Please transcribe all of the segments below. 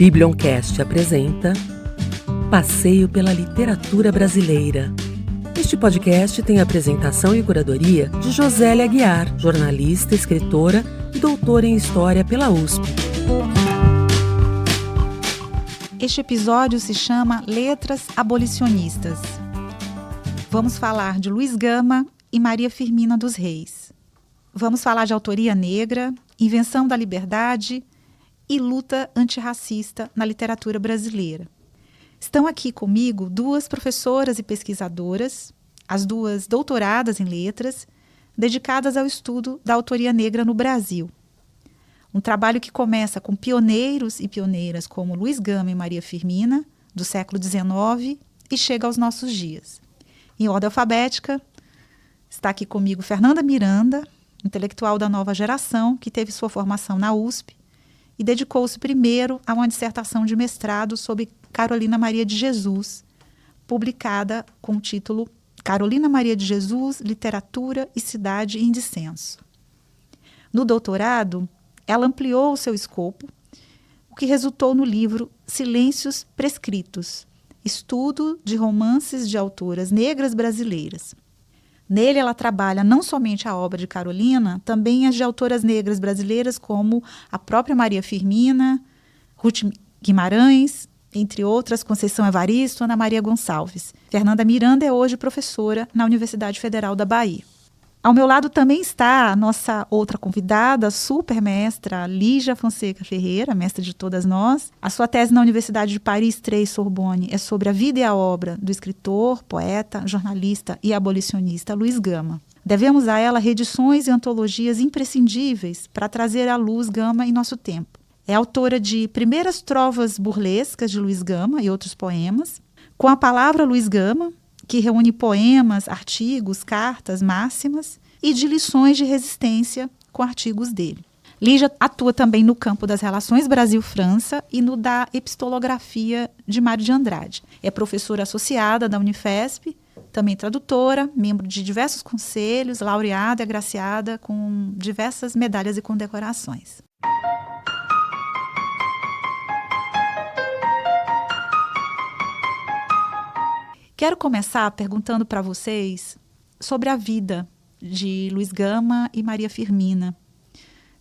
Biblioncast apresenta Passeio pela Literatura Brasileira. Este podcast tem a apresentação e curadoria de Josélia Aguiar, jornalista, escritora e doutora em História pela USP. Este episódio se chama Letras Abolicionistas. Vamos falar de Luiz Gama e Maria Firmina dos Reis. Vamos falar de autoria negra, invenção da liberdade e luta antirracista na literatura brasileira. Estão aqui comigo duas professoras e pesquisadoras, as duas doutoradas em letras, dedicadas ao estudo da autoria negra no Brasil. Um trabalho que começa com pioneiros e pioneiras como Luiz Gama e Maria Firmina, do século XIX, e chega aos nossos dias. Em ordem alfabética, está aqui comigo Fernanda Miranda, intelectual da nova geração, que teve sua formação na USP, e dedicou-se primeiro a uma dissertação de mestrado sobre Carolina Maria de Jesus, publicada com o título Carolina Maria de Jesus, Literatura e Cidade em Dissenso. No doutorado, ela ampliou o seu escopo, o que resultou no livro Silêncios Prescritos, estudo de romances de autoras negras brasileiras. Nele, ela trabalha não somente a obra de Carolina, também as de autoras negras brasileiras como a própria Maria Firmina, Ruth Guimarães, entre outras, Conceição Evaristo, Ana Maria Gonçalves. Fernanda Miranda é hoje professora na Universidade Federal da Bahia. Ao meu lado também está a nossa outra convidada, super mestra, Lígia Fonseca Ferreira, mestra de todas nós. A sua tese na Universidade de Paris III, Sorbonne, é sobre a vida e a obra do escritor, poeta, jornalista e abolicionista Luiz Gama. Devemos a ela reedições e antologias imprescindíveis para trazer à luz Gama em nosso tempo. É autora de Primeiras Trovas Burlescas de Luiz Gama e outros poemas, Com a Palavra Luiz Gama, que reúne poemas, artigos, cartas, máximas e de lições de resistência com artigos dele. Lígia atua também no campo das relações Brasil-França e no da epistolografia de Mário de Andrade. É professora associada da Unifesp, também tradutora, membro de diversos conselhos, laureada e agraciada com diversas medalhas e condecorações. Quero começar perguntando para vocês sobre a vida de Luiz Gama e Maria Firmina.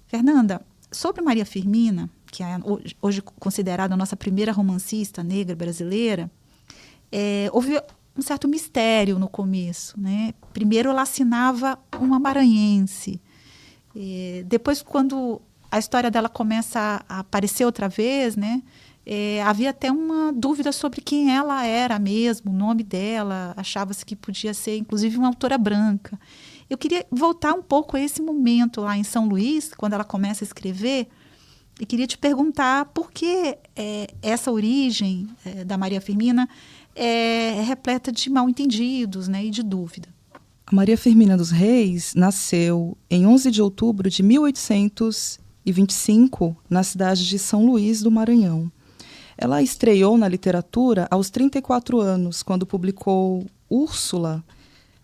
Fernanda, sobre Maria Firmina, que é hoje considerada a nossa primeira romancista negra brasileira, houve um certo mistério no começo, né? Primeiro ela assinava uma maranhense. Depois, quando a história dela começa a aparecer outra vez, né? Havia até uma dúvida sobre quem ela era mesmo, o nome dela, achava-se que podia ser, inclusive, uma autora branca. Eu queria voltar um pouco a esse momento lá em São Luís, quando ela começa a escrever, e queria te perguntar por que essa origem da Maria Firmina é repleta de mal-entendidos, né, e de dúvida. A Maria Firmina dos Reis nasceu em 11 de outubro de 1825, na cidade de São Luís do Maranhão. Ela estreou na literatura aos 34 anos, quando publicou Úrsula,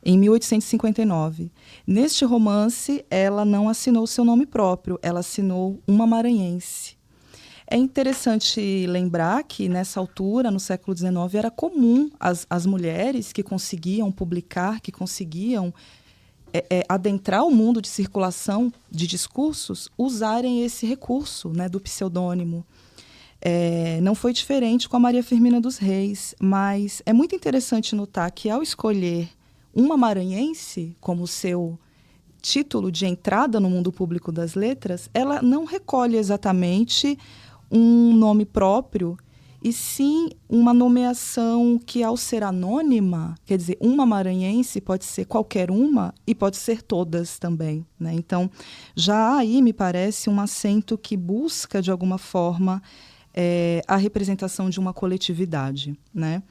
em 1859. Neste romance, ela não assinou seu nome próprio, ela assinou uma maranhense. É interessante lembrar que, nessa altura, no século XIX, era comum as mulheres que conseguiam publicar, que conseguiam adentrar o mundo de circulação de discursos, usarem esse recurso, né, do pseudônimo. Não foi diferente com a Maria Firmina dos Reis, mas é muito interessante notar que, ao escolher uma maranhense como seu título de entrada no mundo público das letras, ela não recolhe exatamente um nome próprio, e sim uma nomeação que, ao ser anônima, quer dizer, uma maranhense pode ser qualquer uma e pode ser todas também, né? Então, já aí me parece um acento que busca, de alguma forma, a representação de uma coletividade, né?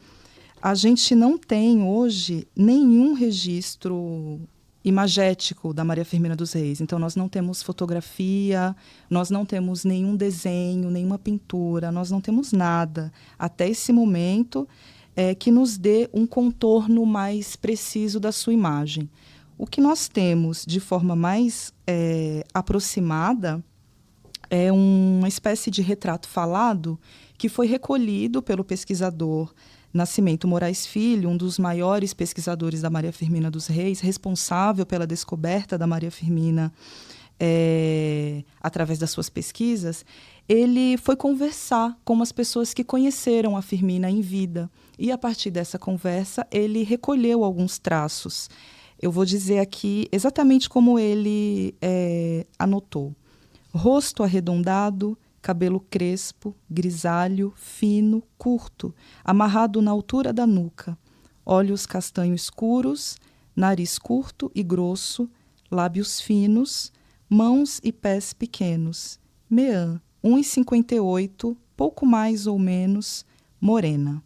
A gente não tem hoje nenhum registro imagético da Maria Firmina dos Reis. Então, nós não temos fotografia, nós não temos nenhum desenho, nenhuma pintura, nós não temos nada, até esse momento, que nos dê um contorno mais preciso da sua imagem. O que nós temos de forma mais aproximada é uma espécie de retrato falado que foi recolhido pelo pesquisador Nascimento Moraes Filho, um dos maiores pesquisadores da Maria Firmina dos Reis, responsável pela descoberta da Maria Firmina através das suas pesquisas. Ele foi conversar com as pessoas que conheceram a Firmina em vida. E, a partir dessa conversa, ele recolheu alguns traços. Eu vou dizer aqui exatamente como ele anotou. Rosto arredondado, cabelo crespo, grisalho, fino, curto, amarrado na altura da nuca. Olhos castanho escuros, nariz curto e grosso, lábios finos, mãos e pés pequenos. Meã, 1,58, pouco mais ou menos, morena.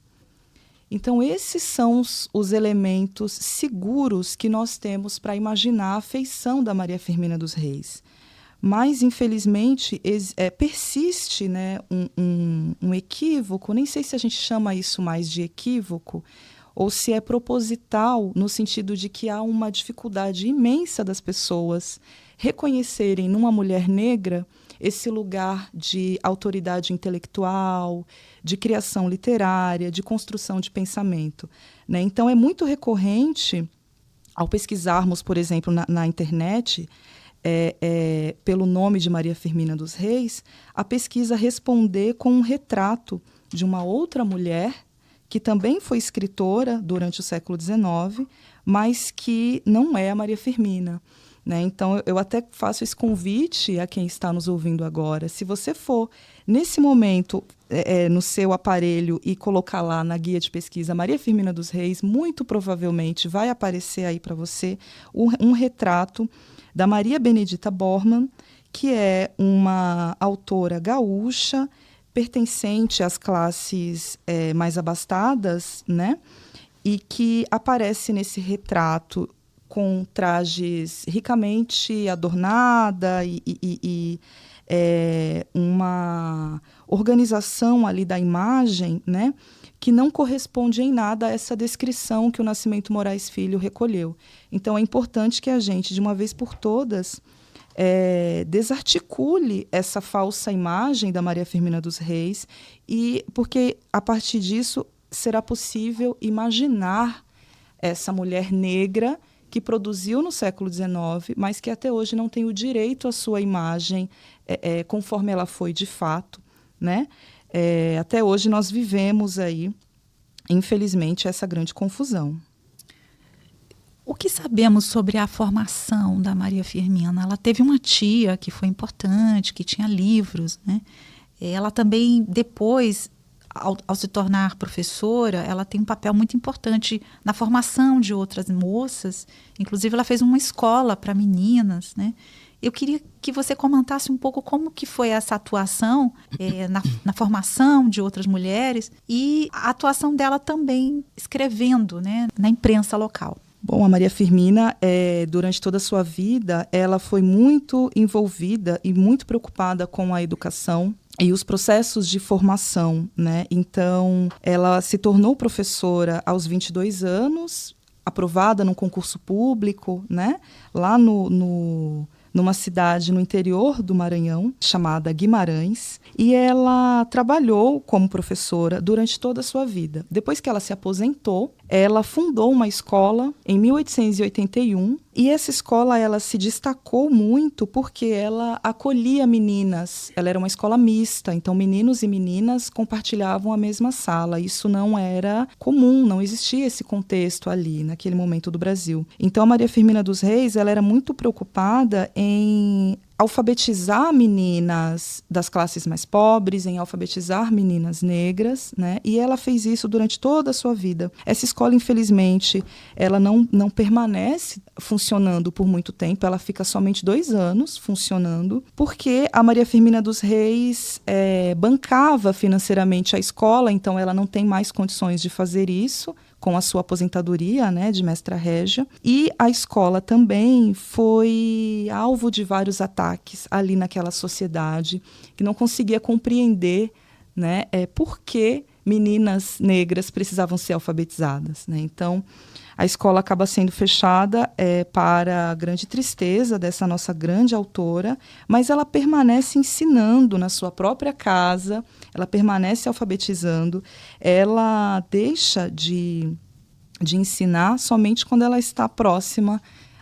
Então, esses são os elementos seguros que nós temos para imaginar a feição da Maria Firmina dos Reis. Mas, infelizmente, persiste, né, um equívoco, nem sei se a gente chama isso mais de equívoco, ou se é proposital, no sentido de que há uma dificuldade imensa das pessoas reconhecerem numa mulher negra esse lugar de autoridade intelectual, de criação literária, de construção de pensamento, né? Então, é muito recorrente, ao pesquisarmos, por exemplo, na internet, pelo nome de Maria Firmina dos Reis, a pesquisa responder com um retrato de uma outra mulher que também foi escritora durante o século XIX, mas que não é a Maria Firmina, né? Então, eu até faço esse convite a quem está nos ouvindo agora. Se você for, nesse momento, no seu aparelho e colocar lá na guia de pesquisa Maria Firmina dos Reis, muito provavelmente vai aparecer aí para você um retrato da Maria Benedita Bormann, que é uma autora gaúcha, pertencente às classes mais abastadas, né? E que aparece nesse retrato com trajes ricamente adornada e uma organização ali da imagem, né, que não corresponde em nada a essa descrição que o Nascimento Moraes Filho recolheu. Então, é importante que a gente, de uma vez por todas, desarticule essa falsa imagem da Maria Firmina dos Reis, porque, a partir disso, será possível imaginar essa mulher negra que produziu no século XIX, mas que até hoje não tem o direito à sua imagem conforme ela foi de fato, né? Até hoje nós vivemos aí, infelizmente, essa grande confusão. O que sabemos sobre a formação da Maria Firmina? Ela teve uma tia que foi importante, que tinha livros, né? Ela também, depois, ao se tornar professora, ela tem um papel muito importante na formação de outras moças. Inclusive, ela fez uma escola para meninas, né? Eu queria que você comentasse um pouco como que foi essa atuação na formação de outras mulheres e a atuação dela também escrevendo, né, na imprensa local. Bom, a Maria Firmina, durante toda a sua vida, ela foi muito envolvida e muito preocupada com a educação e os processos de formação, né? Então, ela se tornou professora aos 22 anos, aprovada num concurso público, né? Lá numa cidade no interior do Maranhão, chamada Guimarães, e ela trabalhou como professora durante toda a sua vida. Depois que ela se aposentou, ela fundou uma escola em 1881, e essa escola ela se destacou muito porque ela acolhia meninas. Ela era uma escola mista, então meninos e meninas compartilhavam a mesma sala. Isso não era comum, não existia esse contexto ali, naquele momento do Brasil. Então, a Maria Firmina dos Reis, ela era muito preocupada em alfabetizar meninas das classes mais pobres, em alfabetizar meninas negras, né? E ela fez isso durante toda a sua vida. Essa escola, infelizmente, ela não permanece funcionando por muito tempo, ela fica somente 2 anos funcionando, porque a Maria Firmina dos Reis bancava financeiramente a escola, então ela não tem mais condições de fazer isso, com a sua aposentadoria, né, de mestra régia. E a escola também foi alvo de vários ataques ali naquela sociedade, que não conseguia compreender, né, por que meninas negras precisavam ser alfabetizadas, né? Então, A escola acaba sendo fechada para a grande tristeza dessa nossa grande autora, mas ela permanece ensinando na sua própria casa, ela permanece alfabetizando, ela deixa de ensinar somente quando ela está próxima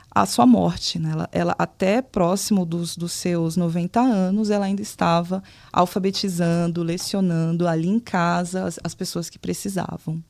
à sua morte, né? Ela até próximo dos seus 90 anos, ela ainda estava alfabetizando, lecionando ali em casa as pessoas que precisavam.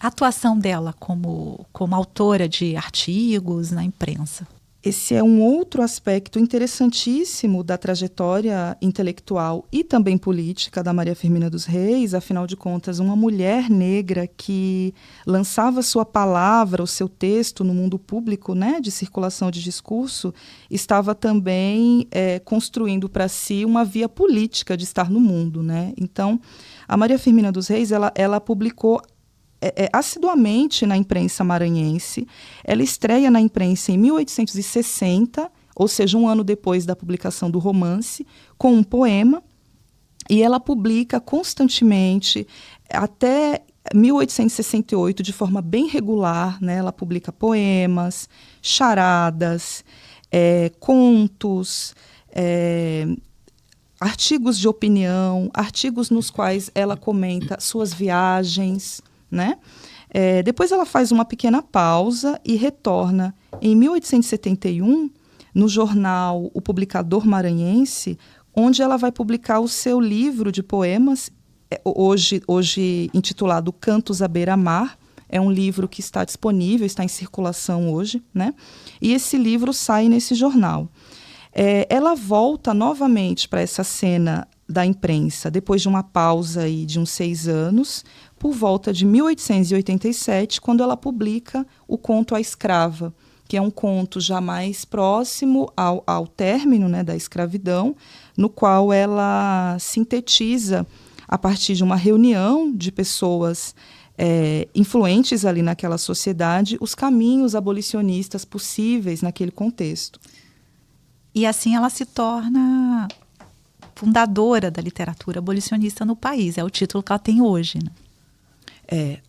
A atuação dela como autora de artigos na imprensa. Esse é um outro aspecto interessantíssimo da trajetória intelectual e também política da Maria Firmina dos Reis. Afinal de contas, uma mulher negra que lançava sua palavra, o seu texto no mundo público, né, de circulação de discurso, estava também construindo para si uma via política de estar no mundo, né? Então, a Maria Firmina dos Reis, ela publicou assiduamente na imprensa maranhense. Ela estreia na imprensa em 1860, ou seja, um ano depois da publicação do romance, com um poema, e ela publica constantemente, até 1868, de forma bem regular, né? Ela publica poemas, charadas, contos, artigos de opinião, artigos nos quais ela comenta suas viagens, né? Depois ela faz uma pequena pausa e retorna em 1871 no jornal O Publicador Maranhense, onde ela vai publicar o seu livro de poemas, hoje intitulado Cantos à Beira-Mar. É um livro que está disponível, está em circulação hoje, né? E esse livro sai nesse jornal. Ela volta novamente para essa cena da imprensa, depois de uma pausa aí de uns 6 anos, por volta de 1887, quando ela publica o conto A Escrava, que é um conto já mais próximo ao término, né, da escravidão, no qual ela sintetiza, a partir de uma reunião de pessoas influentes ali naquela sociedade, os caminhos abolicionistas possíveis naquele contexto. E assim ela se torna fundadora da literatura abolicionista no país. É o título que ela tem hoje, né?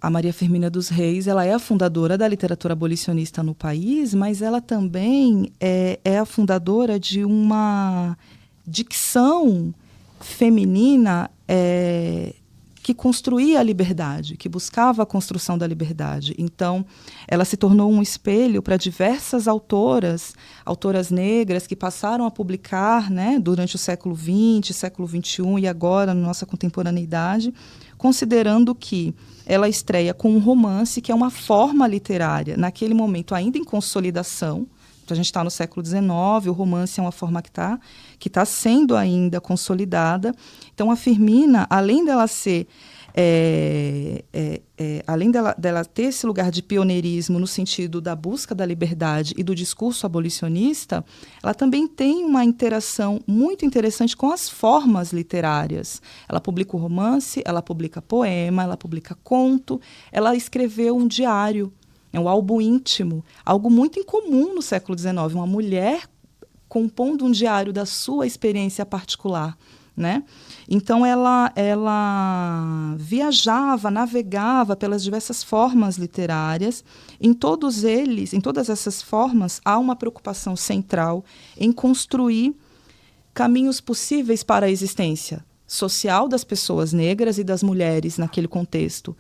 A Maria Firmina dos Reis, ela é a fundadora da literatura abolicionista no país, mas ela também é a fundadora de uma dicção feminina que construía a liberdade, que buscava a construção da liberdade. Então, ela se tornou um espelho para diversas autoras negras que passaram a publicar, né, durante o século XX, século XXI e agora, na nossa contemporaneidade, considerando que ela estreia com um romance que é uma forma literária, naquele momento ainda em consolidação. Então, a gente está no século XIX, o romance é uma forma que tá sendo ainda consolidada. Então, a Firmina, além dela ser, além dela ter esse lugar de pioneirismo no sentido da busca da liberdade e do discurso abolicionista, ela também tem uma interação muito interessante com as formas literárias. Ela publica o romance, ela publica poema, ela publica conto, ela escreveu um diário. É um álbum íntimo, algo muito incomum no século XIX, uma mulher compondo um diário da sua experiência particular, né? Então, ela viajava, navegava pelas diversas formas literárias. Em todas essas formas, há uma preocupação central em construir caminhos possíveis para a existência social das pessoas negras e das mulheres naquele contexto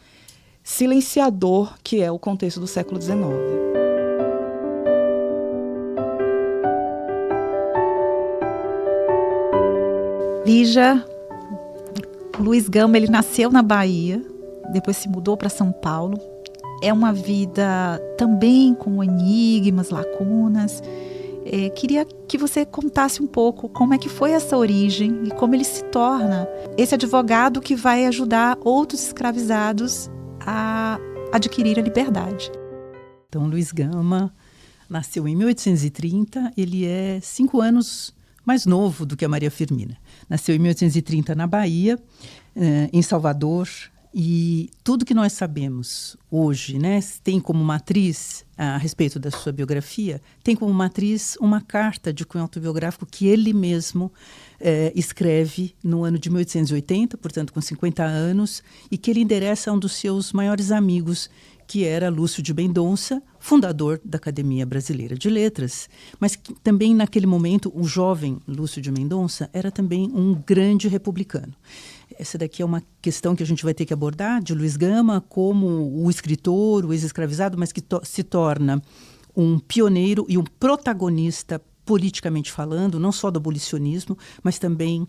silenciador que é o contexto do século XIX. Lígia, Luiz Gama, ele nasceu na Bahia, depois se mudou para São Paulo. É uma vida também com enigmas, lacunas. Queria que você contasse um pouco como é que foi essa origem e como ele se torna esse advogado que vai ajudar outros escravizados a adquirir a liberdade. Então, Luiz Gama nasceu em 1830, ele é 5 anos mais novo do que a Maria Firmina. Nasceu em 1830 na Bahia, em Salvador, e tudo que nós sabemos hoje, né, tem como matriz, a respeito da sua biografia, tem como matriz uma carta de cunho autobiográfico que ele mesmo escreve no ano de 1880, portanto com 50 anos, e que ele endereça a um dos seus maiores amigos, que era Lúcio de Mendonça, fundador da Academia Brasileira de Letras, mas que também naquele momento o jovem Lúcio de Mendonça era também um grande republicano. Essa daqui é uma questão que a gente vai ter que abordar, de Luiz Gama como o escritor, o ex-escravizado, mas que se torna um pioneiro e um protagonista politicamente falando, não só do abolicionismo, mas também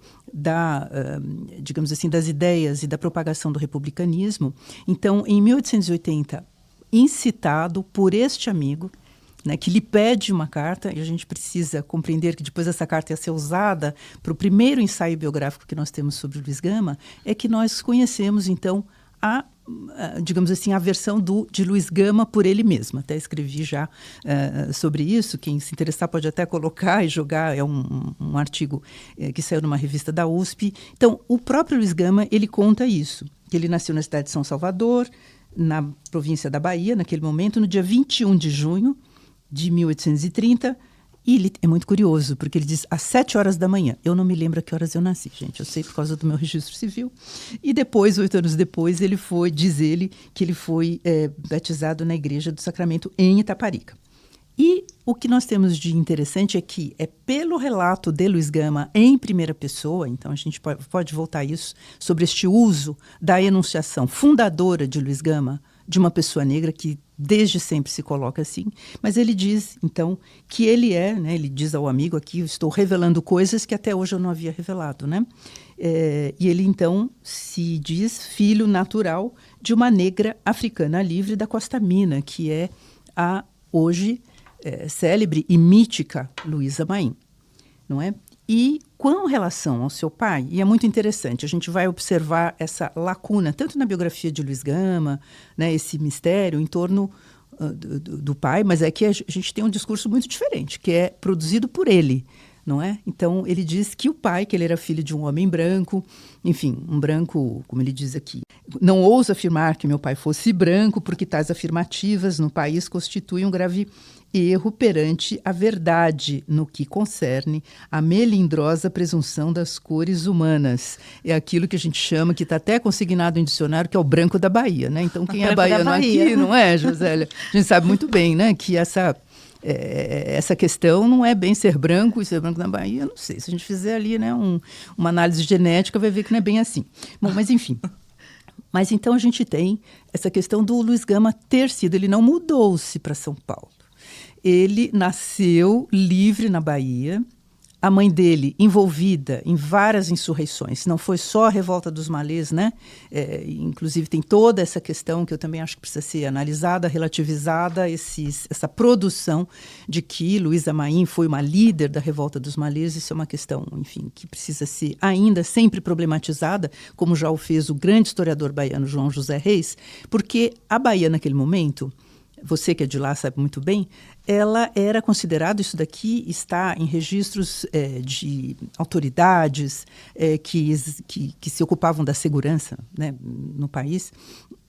digamos assim, das ideias e da propagação do republicanismo. Então, em 1880, incitado por este amigo, né, que lhe pede uma carta, e a gente precisa compreender que depois essa carta ia ser usada para o primeiro ensaio biográfico que nós temos sobre Luiz Gama, é que nós conhecemos, então, digamos assim, a versão de Luiz Gama por ele mesmo. Até escrevi já sobre isso, quem se interessar pode até colocar e jogar, é um artigo que saiu numa revista da USP. Então, o próprio Luiz Gama, ele conta isso, que ele nasceu na cidade de São Salvador, na província da Bahia, naquele momento, no dia 21 de junho de 1830, e ele é muito curioso, porque ele diz às 7 horas da manhã. Eu não me lembro a que horas eu nasci, gente. Eu sei por causa do meu registro civil. E depois, 8 anos depois, diz ele que ele foi batizado na Igreja do Sacramento em Itaparica. E o que nós temos de interessante é que é pelo relato de Luiz Gama em primeira pessoa, então a gente pode voltar a isso, sobre este uso da enunciação fundadora de Luiz Gama, de uma pessoa negra que desde sempre se coloca assim, mas ele diz, então, que ele né, ele diz ao amigo aqui, eu estou revelando coisas que até hoje eu não havia revelado, né? E ele, então, se diz filho natural de uma negra africana livre da Costa Mina, que é a, hoje, célebre e mítica Luísa Maim, não é? E com relação ao seu pai, e é muito interessante, a gente vai observar essa lacuna, tanto na biografia de Luiz Gama, né, esse mistério em torno do pai, mas é que a gente tem um discurso muito diferente, que é produzido por ele, não é? Então, ele diz que o pai, que ele era filho de um homem branco, enfim, um branco, como ele diz aqui, não ouso afirmar que meu pai fosse branco, porque tais afirmativas no país constituem um grave erro perante a verdade no que concerne a melindrosa presunção das cores humanas. É aquilo que a gente chama, que está até consignado em dicionário, que é o branco da Bahia, né? Então, quem é baiano aqui, não é, Josélia? A gente sabe muito bem, né, que essa questão não é bem ser branco e ser branco na Bahia, não sei. Se a gente fizer ali, né, uma análise genética, vai ver que não é bem assim. Bom, mas enfim. Mas então a gente tem essa questão do Luiz Gama ter sido, ele não mudou-se para São Paulo. Ele nasceu livre na Bahia, a mãe dele envolvida em várias insurreições, não foi só a revolta dos malês, né? Inclusive tem toda essa questão que eu também acho que precisa ser analisada, relativizada, essa produção de que Luísa Maim foi uma líder da revolta dos malês. Isso é uma questão, enfim, que precisa ser ainda sempre problematizada, como já o fez o grande historiador baiano João José Reis, porque a Bahia naquele momento, você que é de lá sabe muito bem, ela era considerada, isso daqui está em registros de autoridades que se ocupavam da segurança, né, no país,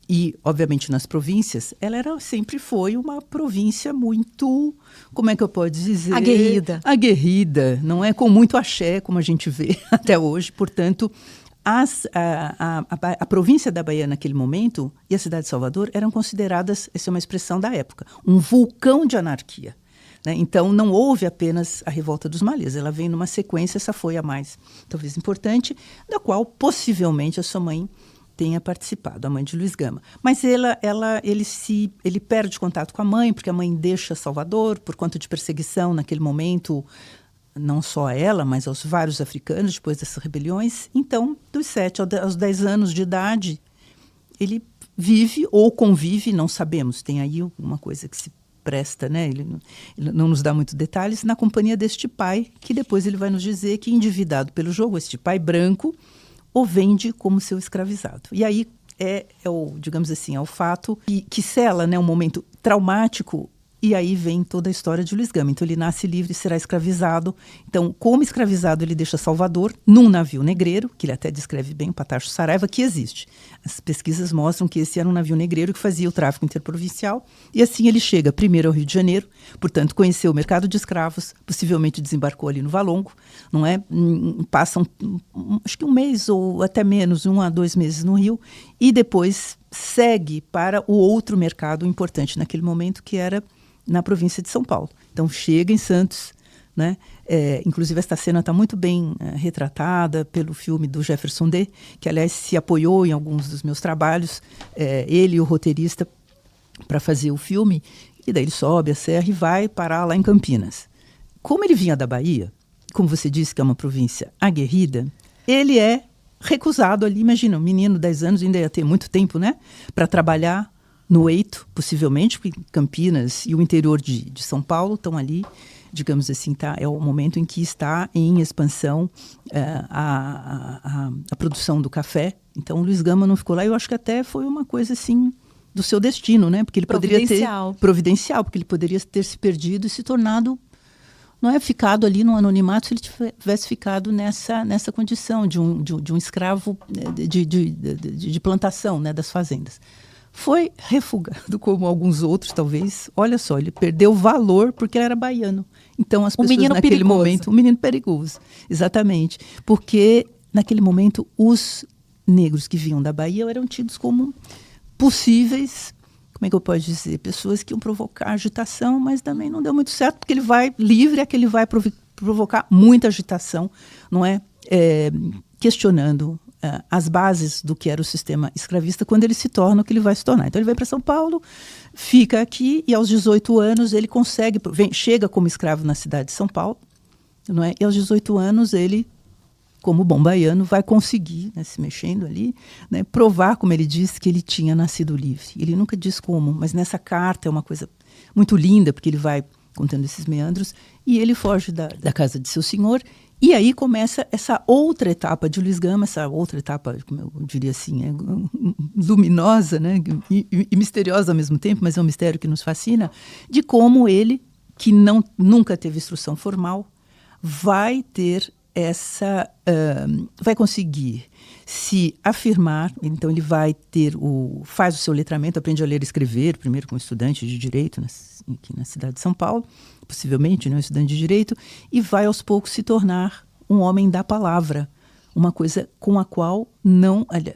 e, obviamente, nas províncias, ela sempre foi uma província muito, como é que eu posso dizer? Aguerrida, não é? Com muito axé, como a gente vê até hoje, portanto... A província da Bahia naquele momento e a cidade de Salvador eram consideradas, essa é uma expressão da época, um vulcão de anarquia, né? Então não houve apenas a revolta dos malês, ela vem numa sequência, essa foi a mais talvez importante, da qual possivelmente a sua mãe tenha participado, a mãe de Luiz Gama. Mas ele perde contato com a mãe, porque a mãe deixa Salvador por conta de perseguição naquele momento, não só a ela, mas aos vários africanos, depois dessas rebeliões. Então, dos 7 aos 10 anos de idade, ele vive ou convive, não sabemos, tem aí uma coisa que se presta, né? Ele não nos dá muitos detalhes, na companhia deste pai, que depois ele vai nos dizer que, endividado pelo jogo, este pai branco o vende como seu escravizado. E aí digamos assim, é o fato que sela, né, um momento traumático. E aí vem toda a história de Luiz Gama. Então, ele nasce livre e será escravizado. Então, como escravizado, ele deixa Salvador num navio negreiro, que ele até descreve bem, o Patacho Saraiva, que existe. As pesquisas mostram que esse era um navio negreiro que fazia o tráfico interprovincial. E assim ele chega primeiro ao Rio de Janeiro, portanto, conheceu o mercado de escravos, possivelmente desembarcou ali no Valongo, não é? Passam, acho que um mês ou até menos, 1 a 2 meses no Rio, e depois segue para o outro mercado importante naquele momento, que era na província de São Paulo. Então chega em Santos, né? Inclusive esta cena está muito bem retratada pelo filme do Jefferson D, que aliás se apoiou em alguns dos meus trabalhos, ele e o roteirista, para fazer o filme, e daí ele sobe a serra e vai parar lá em Campinas. Como ele vinha da Bahia, como você disse que é uma província aguerrida, ele é recusado ali. Imagina, um menino de 10 anos ainda ia ter muito tempo, né, para trabalhar no Eito, possivelmente, porque Campinas e o interior de São Paulo estão ali, digamos assim, é o momento em que está em expansão a produção do café. Então, o Luiz Gama não ficou lá. Eu acho que até foi uma coisa assim do seu destino, né? Porque ele poderia ter providencial, porque ele poderia ter se perdido e se tornado, não é, ficado ali no anonimato, se ele tivesse ficado nessa condição de um escravo de plantação, né, das fazendas. Foi refugado, como alguns outros, talvez. Olha só, ele perdeu valor porque ele era baiano. Então, as pessoas naquele momento... Um menino perigoso, exatamente. Porque, naquele momento, os negros que vinham da Bahia eram tidos como possíveis, como é que eu posso dizer, pessoas que iam provocar agitação, mas também não deu muito certo, porque ele vai livre, é que ele vai provocar muita agitação, não é? Questionando as bases do que era o sistema escravista, quando ele se torna o que ele vai se tornar. Então ele vai para São Paulo, fica aqui, e aos 18 anos ele chega como escravo na cidade de São Paulo, não é? E aos 18 anos ele, como bom baiano, vai conseguir, né, se mexendo ali, né, provar, como ele diz, que ele tinha nascido livre. Ele nunca diz como, mas nessa carta é uma coisa muito linda, porque ele vai contando esses meandros, e ele foge da casa de seu senhor, e aí começa essa outra etapa de Luiz Gama, essa outra etapa, como eu diria assim, luminosa, né, e misteriosa ao mesmo tempo, mas é um mistério que nos fascina, de como ele, que nunca teve instrução formal, vai ter vai conseguir se afirmar. Então ele vai faz o seu letramento, aprende a ler e escrever, primeiro como estudante de direito aqui na cidade de São Paulo, possivelmente, né, um estudante de direito, e vai aos poucos se tornar um homem da palavra, uma coisa com a qual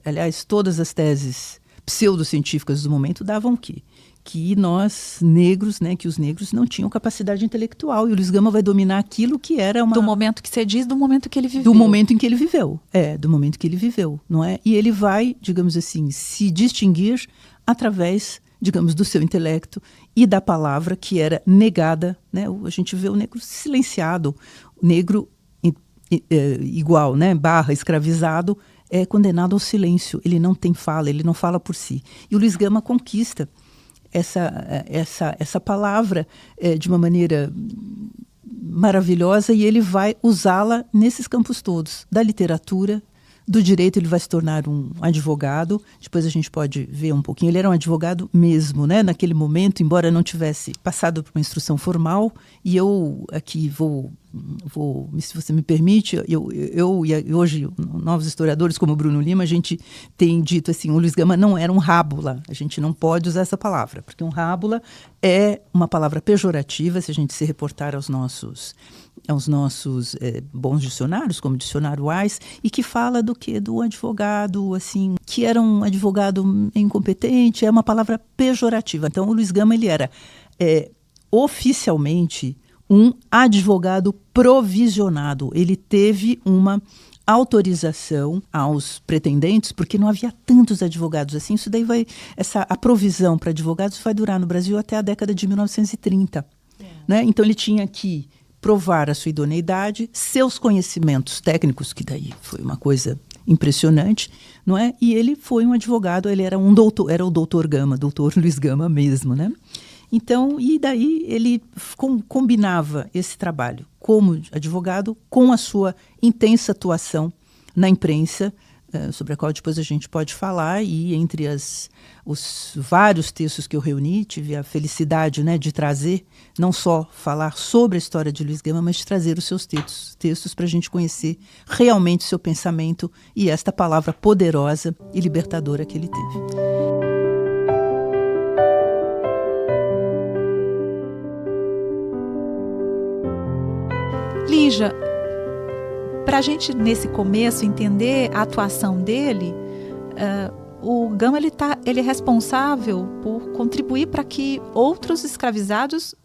aliás, todas as teses pseudocientíficas do momento davam o quê? Que nós, negros, né, que os negros não tinham capacidade intelectual, e o Luiz Gama vai dominar aquilo que era Do momento que você diz, do momento que ele viveu. Do momento em que ele viveu, do momento que ele viveu, não é? E ele vai, digamos assim, se distinguir através, digamos, do seu intelecto e da palavra que era negada, né? A gente vê o negro silenciado, o negro igual, né, / escravizado, é condenado ao silêncio, ele não tem fala, ele não fala por si. E o Luiz Gama conquista essa palavra de uma maneira maravilhosa, e ele vai usá-la nesses campos todos, da literatura, do direito. Ele vai se tornar um advogado, depois a gente pode ver um pouquinho, ele era um advogado mesmo, né, naquele momento, embora não tivesse passado por uma instrução formal. E eu aqui vou, se você me permite, eu e hoje novos historiadores como Bruno Lima, a gente tem dito assim, o Luiz Gama não era um rábula, a gente não pode usar essa palavra, porque um rábula é uma palavra pejorativa, se a gente se reportar aos nossos bons dicionários, como o dicionário Wise, e que fala do que? Do advogado, assim, que era um advogado incompetente, é uma palavra pejorativa. Então o Luiz Gama, ele era oficialmente um advogado provisionado. Ele teve uma autorização aos pretendentes, porque não havia tantos advogados assim. Isso daí a provisão para advogados vai durar no Brasil até a década de 1930. Né? Então ele tinha que provar a sua idoneidade, seus conhecimentos técnicos, que daí foi uma coisa impressionante, não é? E ele foi um advogado, ele era um doutor, era o doutor Gama, doutor Luiz Gama mesmo, né? Então, e daí ele combinava esse trabalho como advogado com a sua intensa atuação na imprensa, sobre a qual depois a gente pode falar, e entre os vários textos que eu reuni, tive a felicidade, né, de trazer, não só falar sobre a história de Luiz Gama, mas de trazer os seus textos para a gente conhecer realmente seu pensamento e esta palavra poderosa e libertadora que ele teve. Lígia, para a gente, nesse começo, entender a atuação dele, o Gama ele é responsável por contribuir para que outros escravizados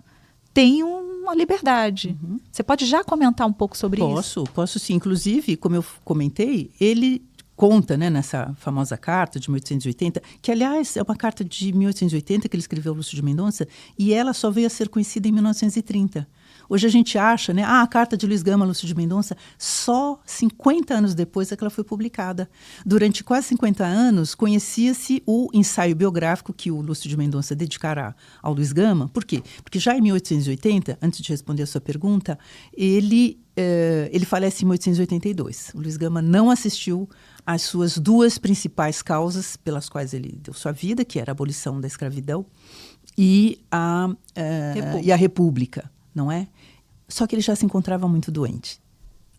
tenham uma liberdade. Você pode já comentar um pouco sobre isso? Posso sim. Inclusive, como eu comentei, ele conta, né, nessa famosa carta de 1880, que, aliás, é uma carta de 1880 que ele escreveu ao Lúcio de Mendonça, e ela só veio a ser conhecida em 1930. Hoje a gente acha, né, a carta de Luiz Gama, Lúcio de Mendonça, só 50 anos depois é que ela foi publicada. Durante quase 50 anos, conhecia-se o ensaio biográfico que o Lúcio de Mendonça dedicará ao Luiz Gama. Por quê? Porque já em 1880, antes de responder a sua pergunta, ele falece em 1882. O Luiz Gama não assistiu às suas duas principais causas pelas quais ele deu sua vida, que era a abolição da escravidão e a República. Não é? Só que ele já se encontrava muito doente,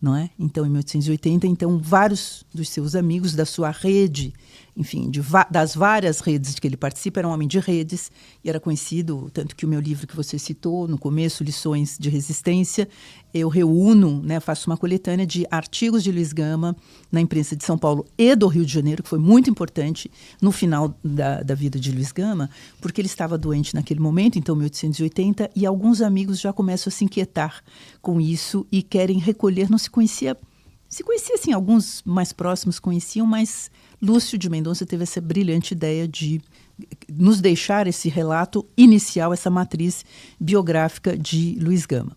não é? Então, em 1880, vários dos seus amigos, da sua rede, enfim, das várias redes de que ele participa, era um homem de redes e era conhecido, tanto que o meu livro que você citou no começo, Lições de Resistência, eu reúno, né, faço uma coletânea de artigos de Luiz Gama na imprensa de São Paulo e do Rio de Janeiro, que foi muito importante no final da vida de Luiz Gama, porque ele estava doente naquele momento, então 1880, e alguns amigos já começam a se inquietar com isso e querem recolher, não se conhecia assim, alguns mais próximos conheciam, mas Lúcio de Mendonça teve essa brilhante ideia de nos deixar esse relato inicial, essa matriz biográfica de Luiz Gama.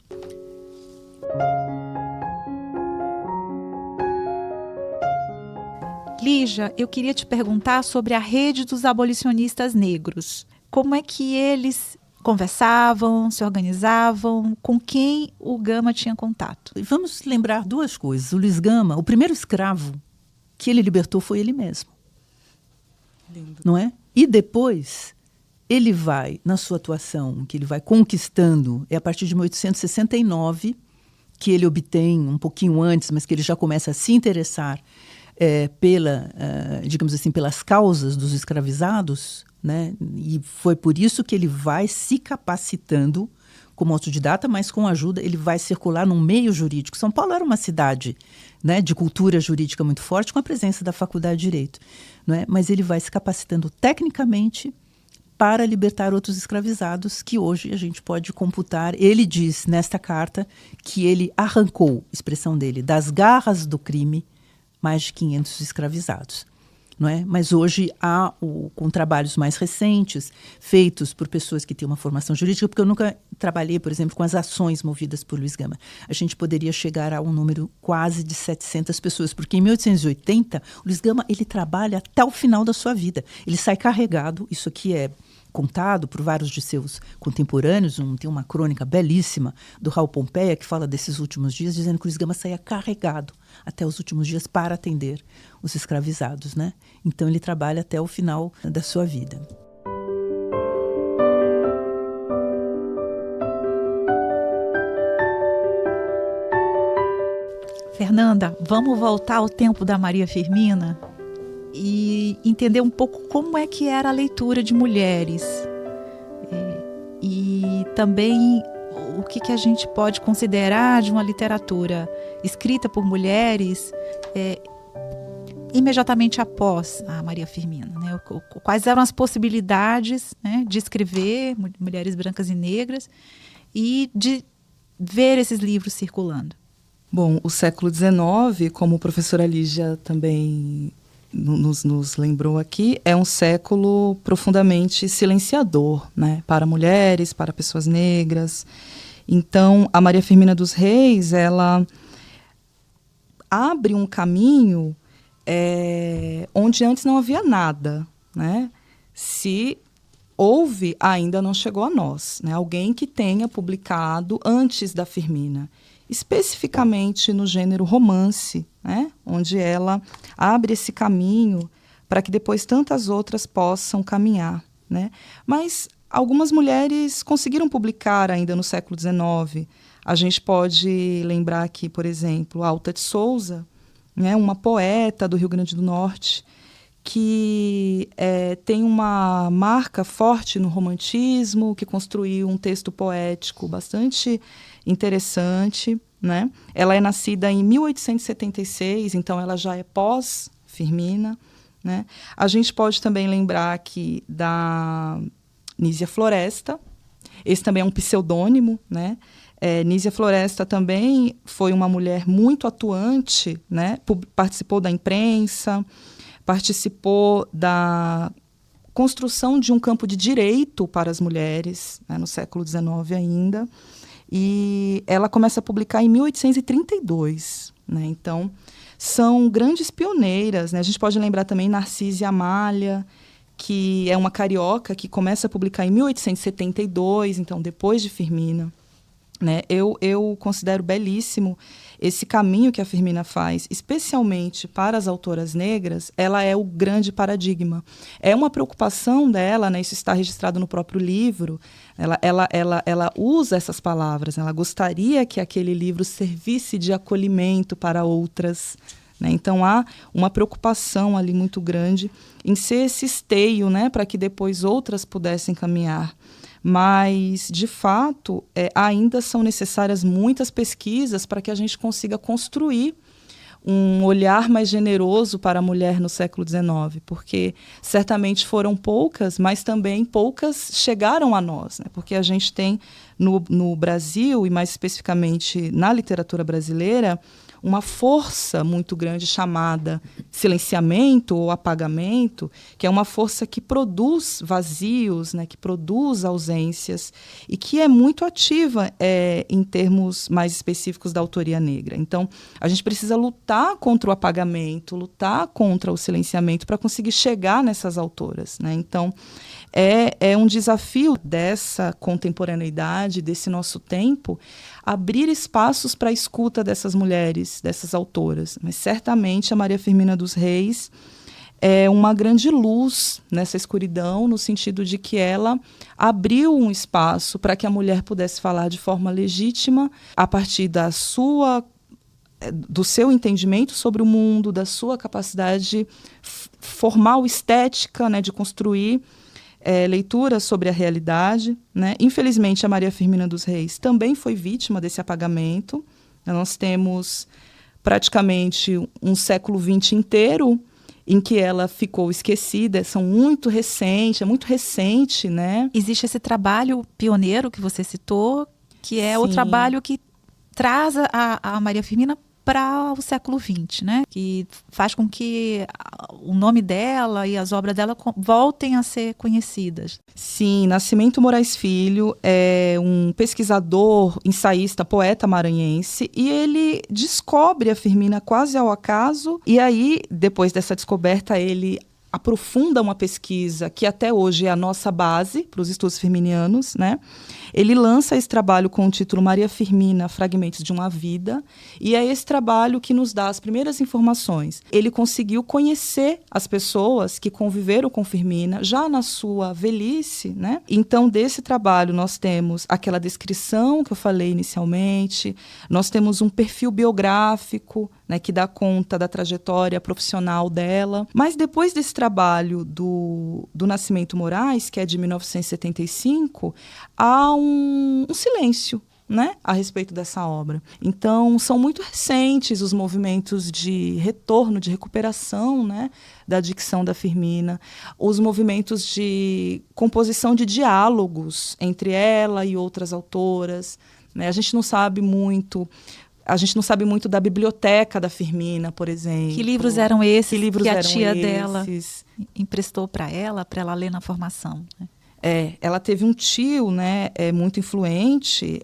Lígia, eu queria te perguntar sobre a rede dos abolicionistas negros. Como é que eles conversavam, se organizavam, com quem o Gama tinha contato? E vamos lembrar duas coisas. O Luiz Gama, o primeiro escravo que ele libertou foi ele mesmo. Lindo. Não é? E depois, ele vai, na sua atuação, que ele vai conquistando, é a partir de 1869, que ele obtém, um pouquinho antes, mas que ele já começa a se interessar digamos assim, pelas causas dos escravizados, né? E foi por isso que ele vai se capacitando como autodidata, mas com ajuda, ele vai circular num meio jurídico. São Paulo era uma cidade, né, de cultura jurídica muito forte, com a presença da Faculdade de Direito, não é? Mas ele vai se capacitando tecnicamente para libertar outros escravizados, que hoje a gente pode computar. Ele diz nesta carta que ele arrancou, expressão dele, das garras do crime, mais de 500 escravizados. Não é? Mas hoje há, com trabalhos mais recentes, feitos por pessoas que têm uma formação jurídica, porque eu nunca trabalhei, por exemplo, com as ações movidas por Luiz Gama. A gente poderia chegar a um número quase de 700 pessoas, porque em 1880, o Luiz Gama ele trabalha até o final da sua vida. Ele sai carregado, isso aqui é contado por vários de seus contemporâneos, tem uma crônica belíssima do Raul Pompeia, que fala desses últimos dias, dizendo que o Luiz Gama saía carregado até os últimos dias para atender os escravizados, né? Então ele trabalha até o final da sua vida. Fernanda, vamos voltar ao tempo da Maria Firmina e entender um pouco como é que era a leitura de mulheres e também o que a gente pode considerar de uma literatura escrita por mulheres imediatamente após a Maria Firmina, né? Quais eram as possibilidades, né, de escrever mulheres brancas e negras e de ver esses livros circulando? Bom, o século XIX, como a professora Lígia também nos lembrou aqui, é um século profundamente silenciador, né, para mulheres, para pessoas negras. Então, a Maria Firmina dos Reis, ela abre um caminho onde antes não havia nada, né? Se houve, ainda não chegou a nós, né? Alguém que tenha publicado antes da Firmina, especificamente no gênero romance, né? Onde ela abre esse caminho para que depois tantas outras possam caminhar, né? Mas algumas mulheres conseguiram publicar ainda no século XIX. A gente pode lembrar aqui, por exemplo, Alta de Souza, né? Uma poeta do Rio Grande do Norte, que tem uma marca forte no romantismo, que construiu um texto poético bastante interessante, né? Ela é nascida em 1876, então ela já é pós-Firmina, né? A gente pode também lembrar aqui da Nísia Floresta. Esse também é um pseudônimo, né? Nísia Floresta também foi uma mulher muito atuante, né? Participou da imprensa, participou da construção de um campo de direito para as mulheres, né, no século XIX ainda, e ela começa a publicar em 1832, né? Então, são grandes pioneiras, né? A gente pode lembrar também Narcisa Amália, que é uma carioca que começa a publicar em 1872, então depois de Firmina, né? Eu considero belíssimo esse caminho que a Firmina faz, especialmente para as autoras negras. Ela é o grande paradigma. É uma preocupação dela, né? Isso está registrado no próprio livro. Ela usa essas palavras. Ela gostaria que aquele livro servisse de acolhimento para outras, né? Então, há uma preocupação ali muito grande em ser esse esteio, né? Para que depois outras pudessem caminhar. Mas, de fato, ainda são necessárias muitas pesquisas para que a gente consiga construir um olhar mais generoso para a mulher no século XIX, porque certamente foram poucas, mas também poucas chegaram a nós, né? Porque a gente tem no Brasil, e mais especificamente na literatura brasileira, uma força muito grande chamada silenciamento ou apagamento, que é uma força que produz vazios, né, que produz ausências e que é muito ativa em termos mais específicos da autoria negra. Então, a gente precisa lutar contra o apagamento, lutar contra o silenciamento para conseguir chegar nessas autoras, né? Então, é um desafio dessa contemporaneidade, desse nosso tempo, abrir espaços para a escuta dessas mulheres, dessas autoras. Mas certamente a Maria Firmina dos Reis é uma grande luz nessa escuridão, no sentido de que ela abriu um espaço para que a mulher pudesse falar de forma legítima, a partir do seu entendimento sobre o mundo, da sua capacidade formal, estética, né, de construir leituras sobre a realidade, né? Infelizmente, a Maria Firmina dos Reis também foi vítima desse apagamento. Nós temos praticamente um século XX inteiro em que ela ficou esquecida. É muito recente, né? Existe esse trabalho pioneiro que você citou, que é o trabalho que traz a Maria Firmina para o século XX, né? Que faz com que o nome dela e as obras dela voltem a ser conhecidas. Sim, Nascimento Moraes Filho é um pesquisador, ensaísta, poeta maranhense, e ele descobre a Firmina quase ao acaso, e aí, depois dessa descoberta, ele aprofunda uma pesquisa que até hoje é a nossa base para os estudos firminianos, né? Ele lança esse trabalho com o título Maria Firmina, Fragmentos de uma Vida, e é esse trabalho que nos dá as primeiras informações. Ele conseguiu conhecer as pessoas que conviveram com Firmina já na sua velhice, né? Então, desse trabalho, nós temos aquela descrição que eu falei inicialmente, nós temos um perfil biográfico, né, que dá conta da trajetória profissional dela. Mas depois desse trabalho do Nascimento Moraes, que é de 1975, há um silêncio, né, a respeito dessa obra. Então, são muito recentes os movimentos de retorno, de recuperação, né, da dicção da Firmina, os movimentos de composição de diálogos entre ela e outras autoras, né? A gente não sabe muito da biblioteca da Firmina, por exemplo. Que livros eram esses que a tia dela emprestou para ela ler na formação, né? Ela teve um tio, né, muito influente,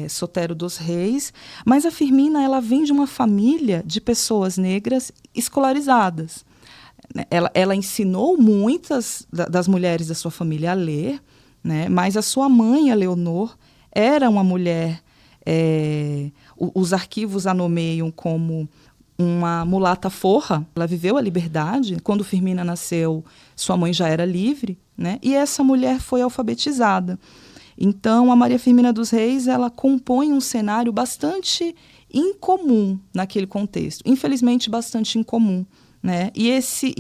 Sotero dos Reis, mas a Firmina ela vem de uma família de pessoas negras escolarizadas. Ela ensinou muitas das mulheres da sua família a ler, né, mas a sua mãe, a Leonor, era uma mulher... os arquivos a nomeiam como uma mulata forra. Ela viveu a liberdade. Quando Firmina nasceu, sua mãe já era livre, né? E essa mulher foi alfabetizada. Então, a Maria Firmina dos Reis, ela compõe um cenário bastante incomum naquele contexto. Infelizmente, bastante incomum, né? E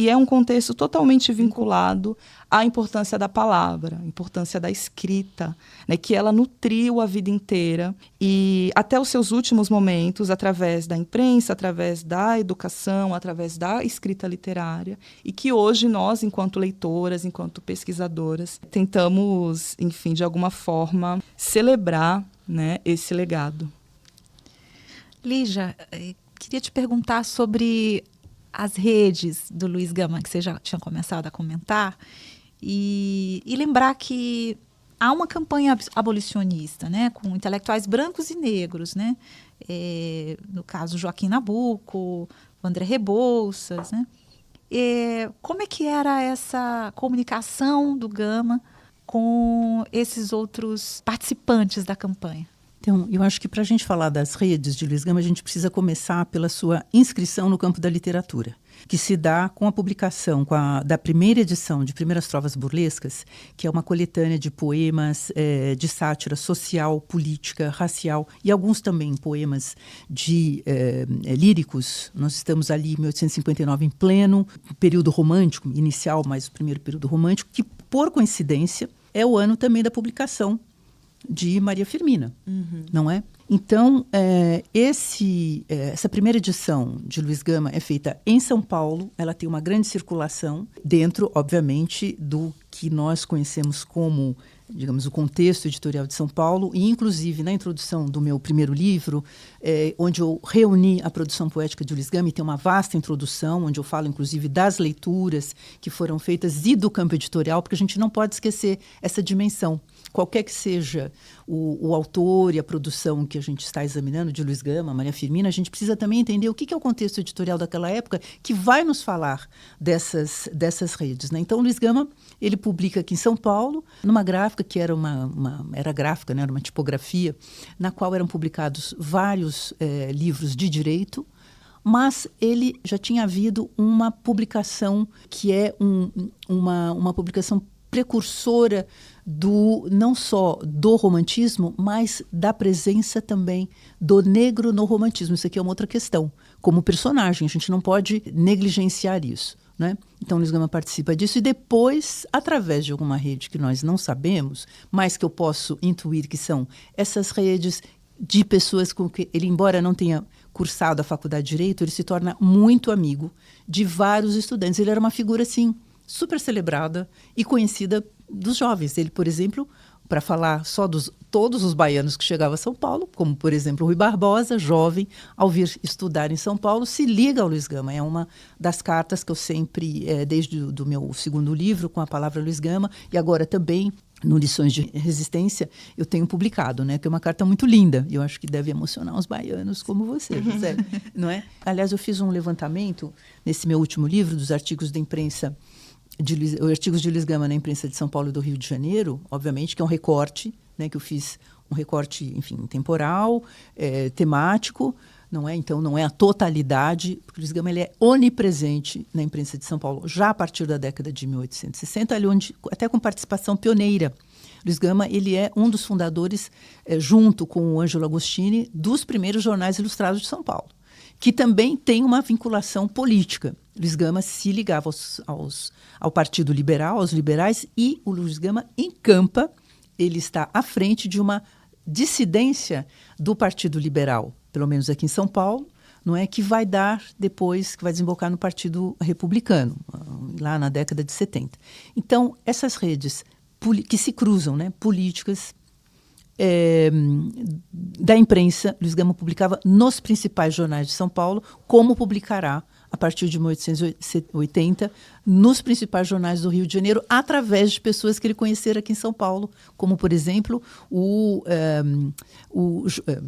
é um contexto totalmente vinculado à importância da palavra, à importância da escrita, né? Que ela nutriu a vida inteira e até os seus últimos momentos, através da imprensa, através da educação, através da escrita literária, e que hoje nós, enquanto leitoras, enquanto pesquisadoras, tentamos, enfim, de alguma forma, celebrar, né, esse legado. Lígia, queria te perguntar sobre as redes do Luiz Gama, que você já tinha começado a comentar, e lembrar que há uma campanha abolicionista, né, com intelectuais brancos e negros, né, no caso Joaquim Nabuco, André Rebouças, né. Como é que era essa comunicação do Gama com esses outros participantes da campanha? Então, eu acho que para a gente falar das redes de Luiz Gama, a gente precisa começar pela sua inscrição no campo da literatura, que se dá com a publicação da primeira edição de Primeiras Trovas Burlescas, que é uma coletânea de poemas de sátira social, política, racial e alguns também poemas líricos. Nós estamos ali em 1859 em pleno período romântico, inicial, mas o primeiro período romântico, que por coincidência é o ano também da publicação de Maria Firmina, não é? Então, essa primeira edição de Luiz Gama é feita em São Paulo, ela tem uma grande circulação dentro, obviamente, do que nós conhecemos como, digamos, o contexto editorial de São Paulo, e inclusive na introdução do meu primeiro livro, onde eu reuni a produção poética de Luiz Gama, e tem uma vasta introdução, onde eu falo, inclusive, das leituras que foram feitas e do campo editorial, porque a gente não pode esquecer essa dimensão. Qualquer que seja o autor e a produção que a gente está examinando, de Luiz Gama, Maria Firmina, a gente precisa também entender o que é o contexto editorial daquela época que vai nos falar dessas redes, né? Então, Luiz Gama, ele publica aqui em São Paulo, numa gráfica que era era gráfica, né? Era uma tipografia, na qual eram publicados vários livros de direito, mas ele já tinha havido uma publicação que é uma publicação precursora não só do romantismo, mas da presença também do negro no romantismo. Isso aqui é uma outra questão. Como personagem, a gente não pode negligenciar isso, né? Então, Luiz Gama participa disso e depois, através de alguma rede que nós não sabemos, mas que eu posso intuir que são essas redes de pessoas com que ele, embora não tenha cursado a faculdade de Direito, ele se torna muito amigo de vários estudantes. Ele era uma figura, assim, super celebrada e conhecida dos jovens. Ele, por exemplo, para falar só todos os baianos que chegavam a São Paulo, como, por exemplo, Rui Barbosa, jovem, ao vir estudar em São Paulo, se liga ao Luiz Gama. É uma das cartas que eu sempre, desde o meu segundo livro, com a palavra Luiz Gama, e agora também no Lições de Resistência, eu tenho publicado, né? Que é uma carta muito linda. Eu acho que deve emocionar os baianos como você, José, não é? Aliás, eu fiz um levantamento nesse meu último livro dos artigos da imprensa, artigos de Luiz Gama na imprensa de São Paulo e do Rio de Janeiro, obviamente, que é um recorte, né? Que eu fiz um recorte, enfim, temporal, temático, não é? Então, não é a totalidade, porque o Luiz Gama ele é onipresente na imprensa de São Paulo, já a partir da década de 1860, ali onde, até com participação pioneira. Luiz Gama ele é um dos fundadores, junto com o Ângelo Agostini, dos primeiros jornais ilustrados de São Paulo, que também tem uma vinculação política. Luiz Gama se ligava ao Partido Liberal, aos liberais, e o Luiz Gama encampa, ele está à frente de uma dissidência do Partido Liberal, pelo menos aqui em São Paulo, não é, que vai desembocar no Partido Republicano, lá na década de 70. Então, essas redes que se cruzam, né, políticas, da imprensa, Luiz Gama publicava nos principais jornais de São Paulo, como publicará a partir de 1880 nos principais jornais do Rio de Janeiro, através de pessoas que ele conhecera aqui em São Paulo, como, por exemplo, o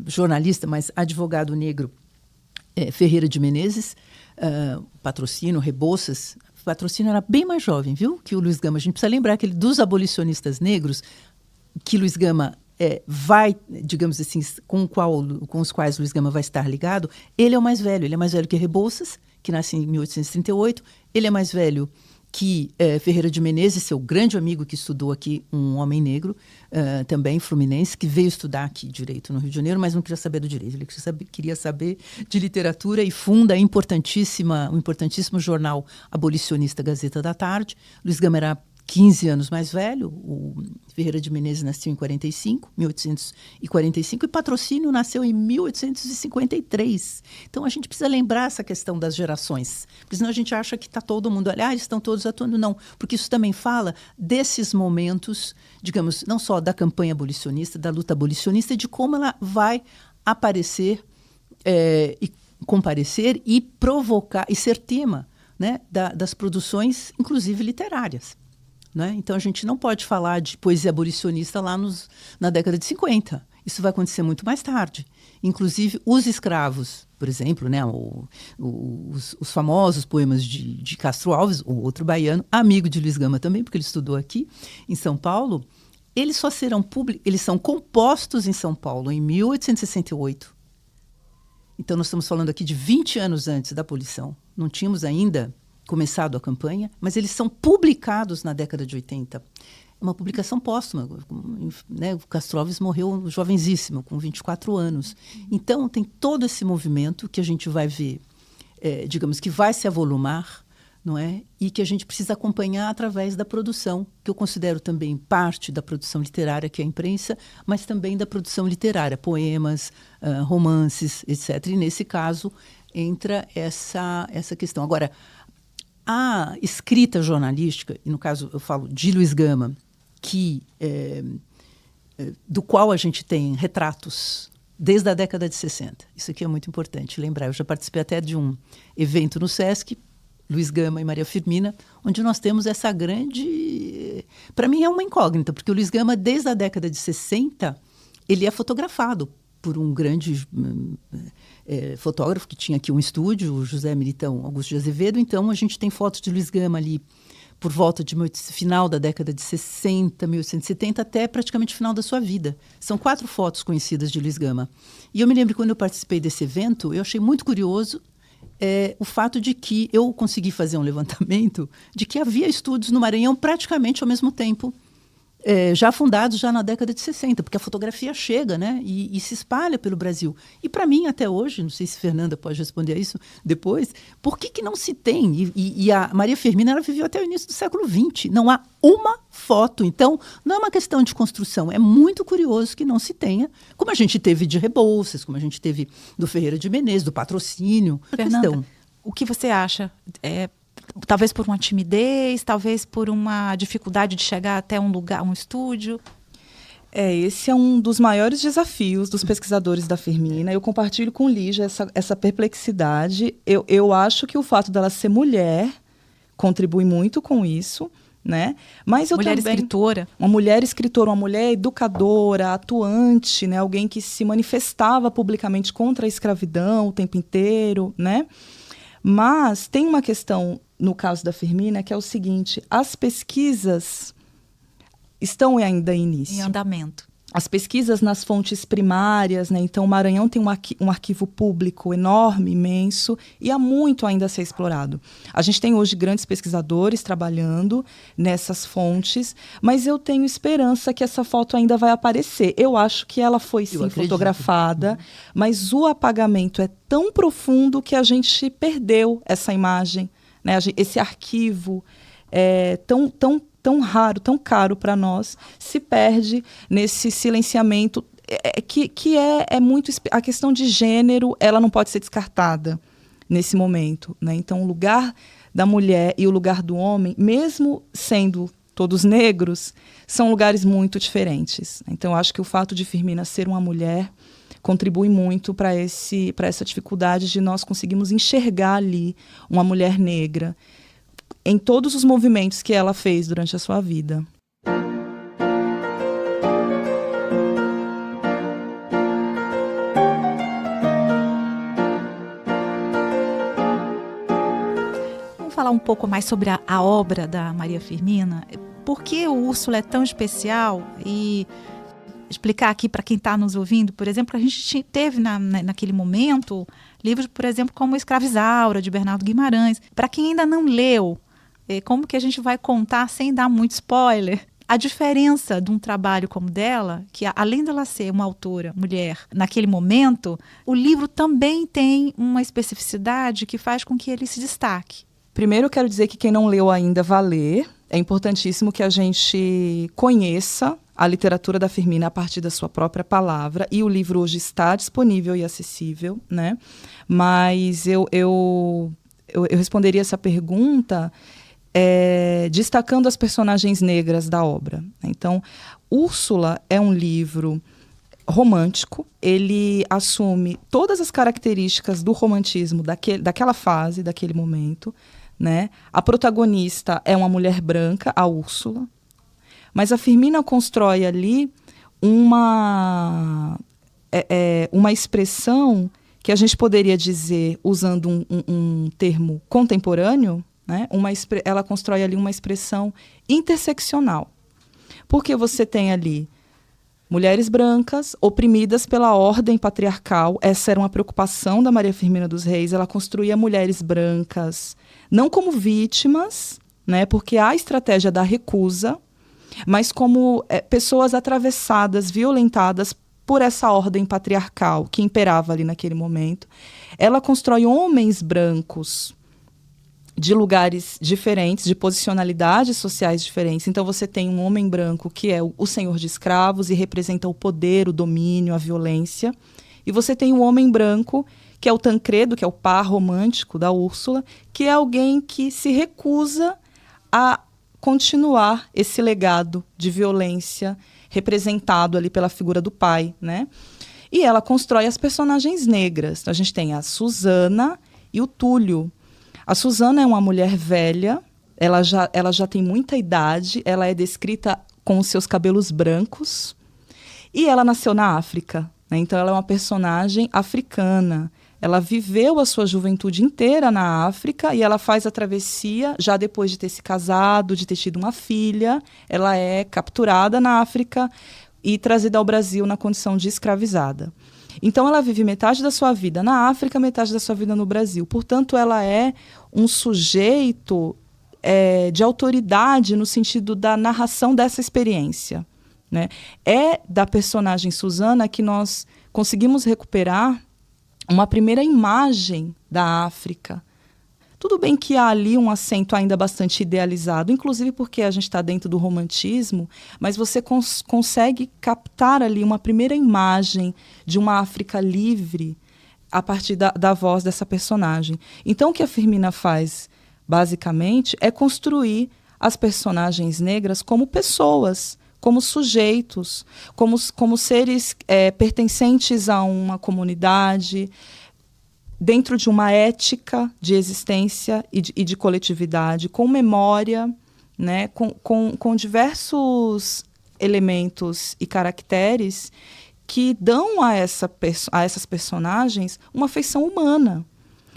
jornalista, mas advogado negro Ferreira de Menezes, Patrocínio, Rebouças. Patrocínio era bem mais jovem, viu, que o Luiz Gama. A gente precisa lembrar que dos abolicionistas negros, que Luiz Gama vai, digamos assim, com os quais Luiz Gama vai estar ligado, ele é o mais velho. Ele é mais velho que Rebouças, que nasce em 1838. Ele é mais velho que Ferreira de Menezes, seu grande amigo que estudou aqui, um homem negro, também fluminense, que veio estudar aqui direito no Rio de Janeiro, mas não queria saber do direito, ele queria saber de literatura e funda o importantíssimo jornal abolicionista Gazeta da Tarde. Luiz Gama era 15 anos mais velho, o Ferreira de Menezes nasceu em 1845, e Patrocínio nasceu em 1853. Então, a gente precisa lembrar essa questão das gerações, porque senão a gente acha que está todo mundo, estão todos atuando. Não, porque isso também fala desses momentos, digamos, não só da campanha abolicionista, da luta abolicionista, de como ela vai aparecer e comparecer e provocar, e ser tema, né, das produções, inclusive literárias. Né? Então, a gente não pode falar de poesia abolicionista lá na década de 50. Isso vai acontecer muito mais tarde. Inclusive, os escravos, por exemplo, né, os famosos poemas de Castro Alves, o outro baiano, amigo de Luiz Gama também, porque ele estudou aqui em São Paulo, eles só serão eles são compostos em São Paulo em 1868. Então, nós estamos falando aqui de 20 anos antes da abolição. Não tínhamos ainda começado a campanha, mas eles são publicados na década de 80. É uma publicação póstuma, né? O Castro Alves morreu jovenzíssimo, com 24 anos. Então, tem todo esse movimento que a gente vai ver, digamos, que vai se avolumar, não é? E que a gente precisa acompanhar através da produção, que eu considero também parte da produção literária, que é a imprensa, mas também da produção literária, poemas, romances, etc. E, nesse caso, entra essa questão. Agora, a escrita jornalística, e no caso eu falo de Luiz Gama, do qual a gente tem retratos desde a década de 60. Isso aqui é muito importante lembrar. Eu já participei até de um evento no Sesc, Luiz Gama e Maria Firmina, onde nós temos essa grande... Para mim é uma incógnita, porque o Luiz Gama, desde a década de 60, ele é fotografado por um grande fotógrafo que tinha aqui um estúdio, o José Militão Augusto de Azevedo. Então, a gente tem fotos de Luiz Gama ali por volta de final da década de 60, 1870, até praticamente o final da sua vida. São 4 fotos conhecidas de Luiz Gama. E eu me lembro que quando eu participei desse evento, eu achei muito curioso o fato de que eu consegui fazer um levantamento de que havia estúdios no Maranhão praticamente ao mesmo tempo, já fundados já na década de 60, porque a fotografia chega, né, e se espalha pelo Brasil. E para mim, até hoje, não sei se Fernanda pode responder a isso depois, por que não se tem? E a Maria Firmina, ela viveu até o início do século XX. Não há uma foto. Então, não é uma questão de construção. É muito curioso que não se tenha, como a gente teve de Rebouças, como a gente teve do Ferreira de Menezes, do Patrocínio. Fernanda, o que você acha? Talvez por uma timidez, talvez por uma dificuldade de chegar até um lugar, um estúdio? Esse é um dos maiores desafios dos pesquisadores da Firmina. Eu compartilho com Lígia essa perplexidade. Eu acho que o fato dela ser mulher contribui muito com isso, né? Mas eu mulher também, escritora. Uma mulher escritora, uma mulher educadora, atuante, né? Alguém que se manifestava publicamente contra a escravidão o tempo inteiro, né? Mas tem uma questão no caso da Firmina, que é o seguinte: as pesquisas estão ainda em início. Em andamento. As pesquisas nas fontes primárias, né? Então o Maranhão tem um arquivo público enorme, imenso, e há muito ainda a ser explorado. A gente tem hoje grandes pesquisadores trabalhando nessas fontes, mas eu tenho esperança que essa foto ainda vai aparecer. Eu acho que ela foi sim fotografada, mas o apagamento é tão profundo que a gente perdeu essa imagem, né? Esse arquivo é tão raro, tão caro para nós, se perde nesse silenciamento, que é muito... A questão de gênero, ela não pode ser descartada nesse momento, né? Então, o lugar da mulher e o lugar do homem, mesmo sendo todos negros, são lugares muito diferentes. Então, eu acho que o fato de Firmina ser uma mulher contribui muito para essa dificuldade de nós conseguirmos enxergar ali uma mulher negra em todos os movimentos que ela fez durante a sua vida. Vamos falar um pouco mais sobre a obra da Maria Firmina. Por que o Úrsula é tão especial? E explicar aqui para quem está nos ouvindo, por exemplo, que a gente teve naquele momento livros, por exemplo, como Escravizaura, de Bernardo Guimarães. Para quem ainda não leu como que a gente vai contar sem dar muito spoiler? A diferença de um trabalho como dela, que além dela ser uma autora mulher naquele momento, o livro também tem uma especificidade que faz com que ele se destaque. Primeiro, eu quero dizer que quem não leu ainda vá ler. É importantíssimo que a gente conheça a literatura da Firmina a partir da sua própria palavra. E o livro hoje está disponível e acessível, né? Mas eu responderia essa pergunta destacando as personagens negras da obra. Então, Úrsula é um livro romântico. Ele assume todas as características do romantismo daquela fase, daquele momento, né? A protagonista é uma mulher branca, a Úrsula, mas a Firmina constrói ali uma expressão que a gente poderia dizer, usando um termo contemporâneo, né? Ela constrói ali uma expressão interseccional, porque você tem ali mulheres brancas oprimidas pela ordem patriarcal. Essa era uma preocupação da Maria Firmina dos Reis. Ela construía mulheres brancas não como vítimas, né, porque há a estratégia da recusa, mas como pessoas atravessadas, violentadas por essa ordem patriarcal que imperava ali naquele momento. Ela constrói homens brancos de lugares diferentes, de posicionalidades sociais diferentes. Então você tem um homem branco que é o senhor de escravos e representa o poder, o domínio, a violência. E você tem um homem branco que é o Tancredo, que é o par romântico da Úrsula, que é alguém que se recusa a continuar esse legado de violência representado ali pela figura do pai, né? E ela constrói as personagens negras. Então, a gente tem a Susana e o Túlio. A Susana é uma mulher velha, ela já tem muita idade, ela é descrita com os seus cabelos brancos e ela nasceu na África, né? Então ela é uma personagem africana. Ela viveu a sua juventude inteira na África e ela faz a travessia, já depois de ter se casado, de ter tido uma filha. Ela é capturada na África e trazida ao Brasil na condição de escravizada. Então ela vive metade da sua vida na África, metade da sua vida no Brasil. Portanto, ela é um sujeito de autoridade no sentido da narração dessa experiência, né? É da personagem Susana que nós conseguimos recuperar uma primeira imagem da África. Tudo bem que há ali um acento ainda bastante idealizado, inclusive porque a gente está dentro do romantismo, mas você consegue captar ali uma primeira imagem de uma África livre a partir da voz dessa personagem. Então, o que a Firmina faz, basicamente, é construir as personagens negras como pessoas, como sujeitos, como seres pertencentes a uma comunidade, dentro de uma ética de existência e de coletividade, com memória, né, com diversos elementos e caracteres que dão a essas personagens uma feição humana.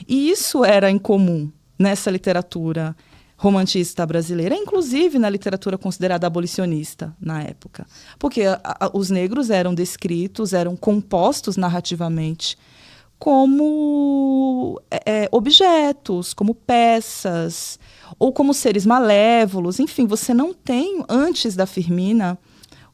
E isso era incomum nessa literatura romantista brasileira, inclusive na literatura considerada abolicionista na época. Porque os negros eram descritos, eram compostos narrativamente como objetos, como peças, ou como seres malévolos. Enfim, você não tem, antes da Firmina,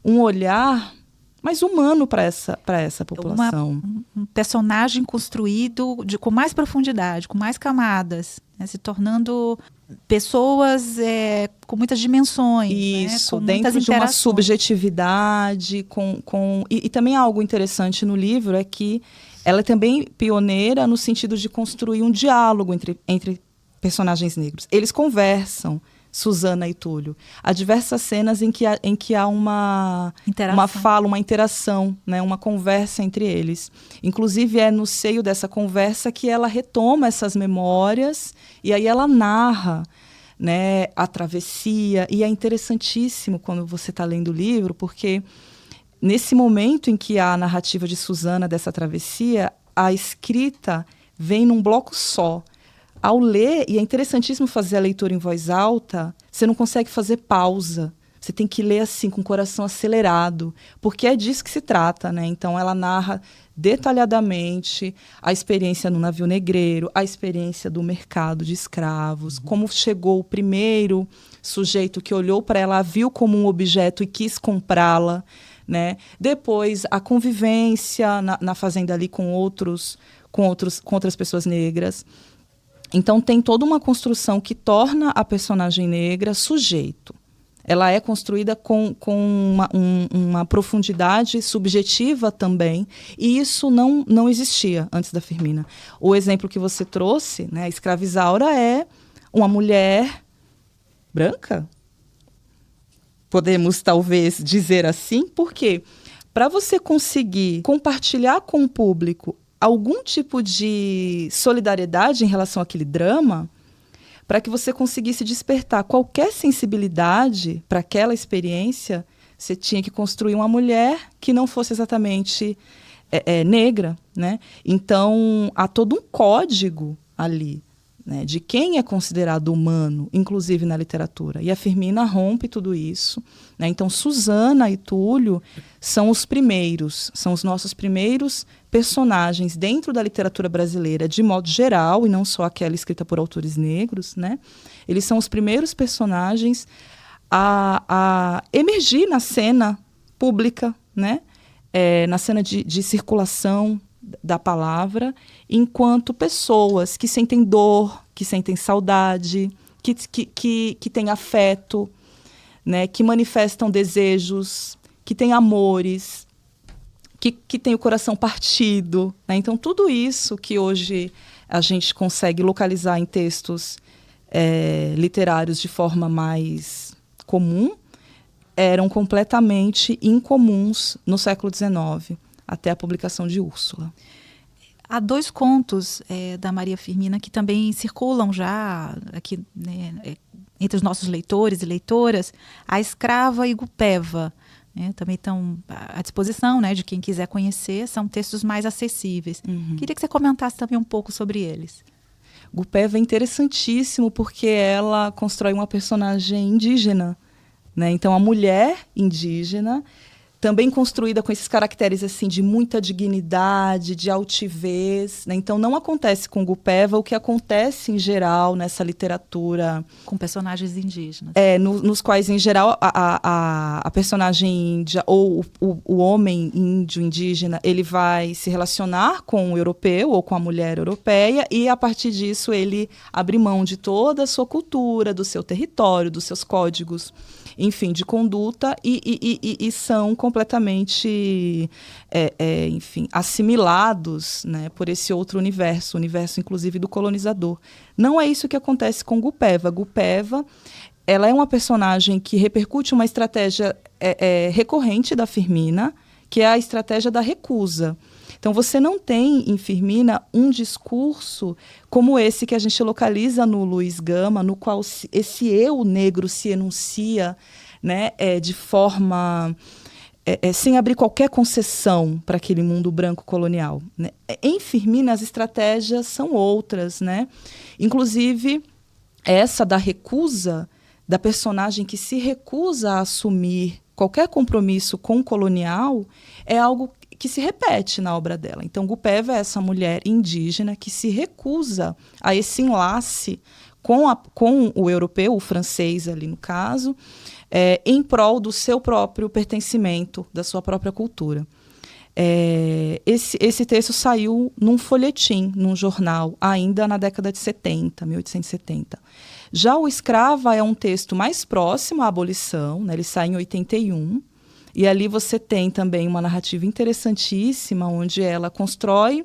um olhar mais humano para essa população. Um personagem construído com mais profundidade, com mais camadas, né, se tornando pessoas com muitas dimensões. Isso, né, com dentro muitas de uma subjetividade. E também algo interessante no livro é que ela é também pioneira no sentido de construir um diálogo entre personagens negros. Eles conversam, Susana e Túlio. Há diversas cenas em que há uma fala, uma interação, né, uma conversa entre eles. Inclusive, é no seio dessa conversa que ela retoma essas memórias e aí ela narra, né, a travessia. E é interessantíssimo quando você está lendo o livro, porque nesse momento em que há a narrativa de Susana dessa travessia, a escrita vem num bloco só. Ao ler, e é interessantíssimo fazer a leitura em voz alta, você não consegue fazer pausa. Você tem que ler assim, com o coração acelerado, porque é disso que se trata, né? Então, ela narra detalhadamente a experiência no navio negreiro, a experiência do mercado de escravos, como chegou o primeiro sujeito que olhou para ela, a viu como um objeto e quis comprá-la, né? Depois, a convivência na fazenda ali com outras pessoas negras. Então, tem toda uma construção que torna a personagem negra sujeito. Ela é construída com uma profundidade subjetiva também, e isso não existia antes da Firmina. O exemplo que você trouxe, né, a escravizaura é uma mulher branca? Podemos, talvez, dizer assim, porque para você conseguir compartilhar com o público algum tipo de solidariedade em relação àquele drama, para que você conseguisse despertar qualquer sensibilidade para aquela experiência, você tinha que construir uma mulher que não fosse exatamente negra, né? Então, há todo um código ali, né, de quem é considerado humano, inclusive na literatura. E a Firmina rompe tudo isso, né? Então, Susana e Túlio são os nossos primeiros personagens dentro da literatura brasileira, de modo geral, e não só aquela escrita por autores negros, né? Eles são os primeiros personagens a emergir na cena pública, né? Na cena de circulação da palavra, enquanto pessoas que sentem dor, que sentem saudade, que têm afeto, né? Que manifestam desejos, que têm amores, que têm o coração partido, né? Então, tudo isso que hoje a gente consegue localizar em textos literários de forma mais comum, eram completamente incomuns no século XIX, até a publicação de Úrsula. Há 2 contos da Maria Firmina que também circulam já aqui, né, entre os nossos leitores e leitoras, A Escrava e Gupeva. Também estão à disposição, né, de quem quiser conhecer, são textos mais acessíveis. Queria que você comentasse também um pouco sobre eles. Gupeva é interessantíssimo porque ela constrói uma personagem indígena, né? Então, a mulher indígena, também construída com esses caracteres assim, de muita dignidade, de altivez, né? Então, não acontece com Gupeva o que acontece em geral nessa literatura. Com personagens indígenas. Nos quais, em geral, a personagem índia ou o homem índio indígena, ele vai se relacionar com o europeu ou com a mulher europeia e, a partir disso, ele abre mão de toda a sua cultura, do seu território, dos seus códigos, enfim, de conduta e são completamente, enfim, assimilados, né, por esse outro universo, inclusive do colonizador. Não é isso que acontece com Gupeva. Gupeva, ela é uma personagem que repercute uma estratégia recorrente da Firmina, que é a estratégia da recusa. Então, você não tem em Firmina um discurso como esse que a gente localiza no Luiz Gama, no qual esse eu negro se enuncia, né, de forma sem abrir qualquer concessão para aquele mundo branco colonial, né? Em Firmina, as estratégias são outras, né? Inclusive, essa da recusa, da personagem que se recusa a assumir qualquer compromisso com o colonial, é algo que se repete na obra dela. Então, Gupeva é essa mulher indígena que se recusa a esse enlace com o europeu, o francês ali no caso, em prol do seu próprio pertencimento, da sua própria cultura. Esse texto saiu num folhetim, num jornal, ainda na década de 70, 1870. Já o Escrava é um texto mais próximo à abolição, né? Ele sai em 81, e ali você tem também uma narrativa interessantíssima, onde ela constrói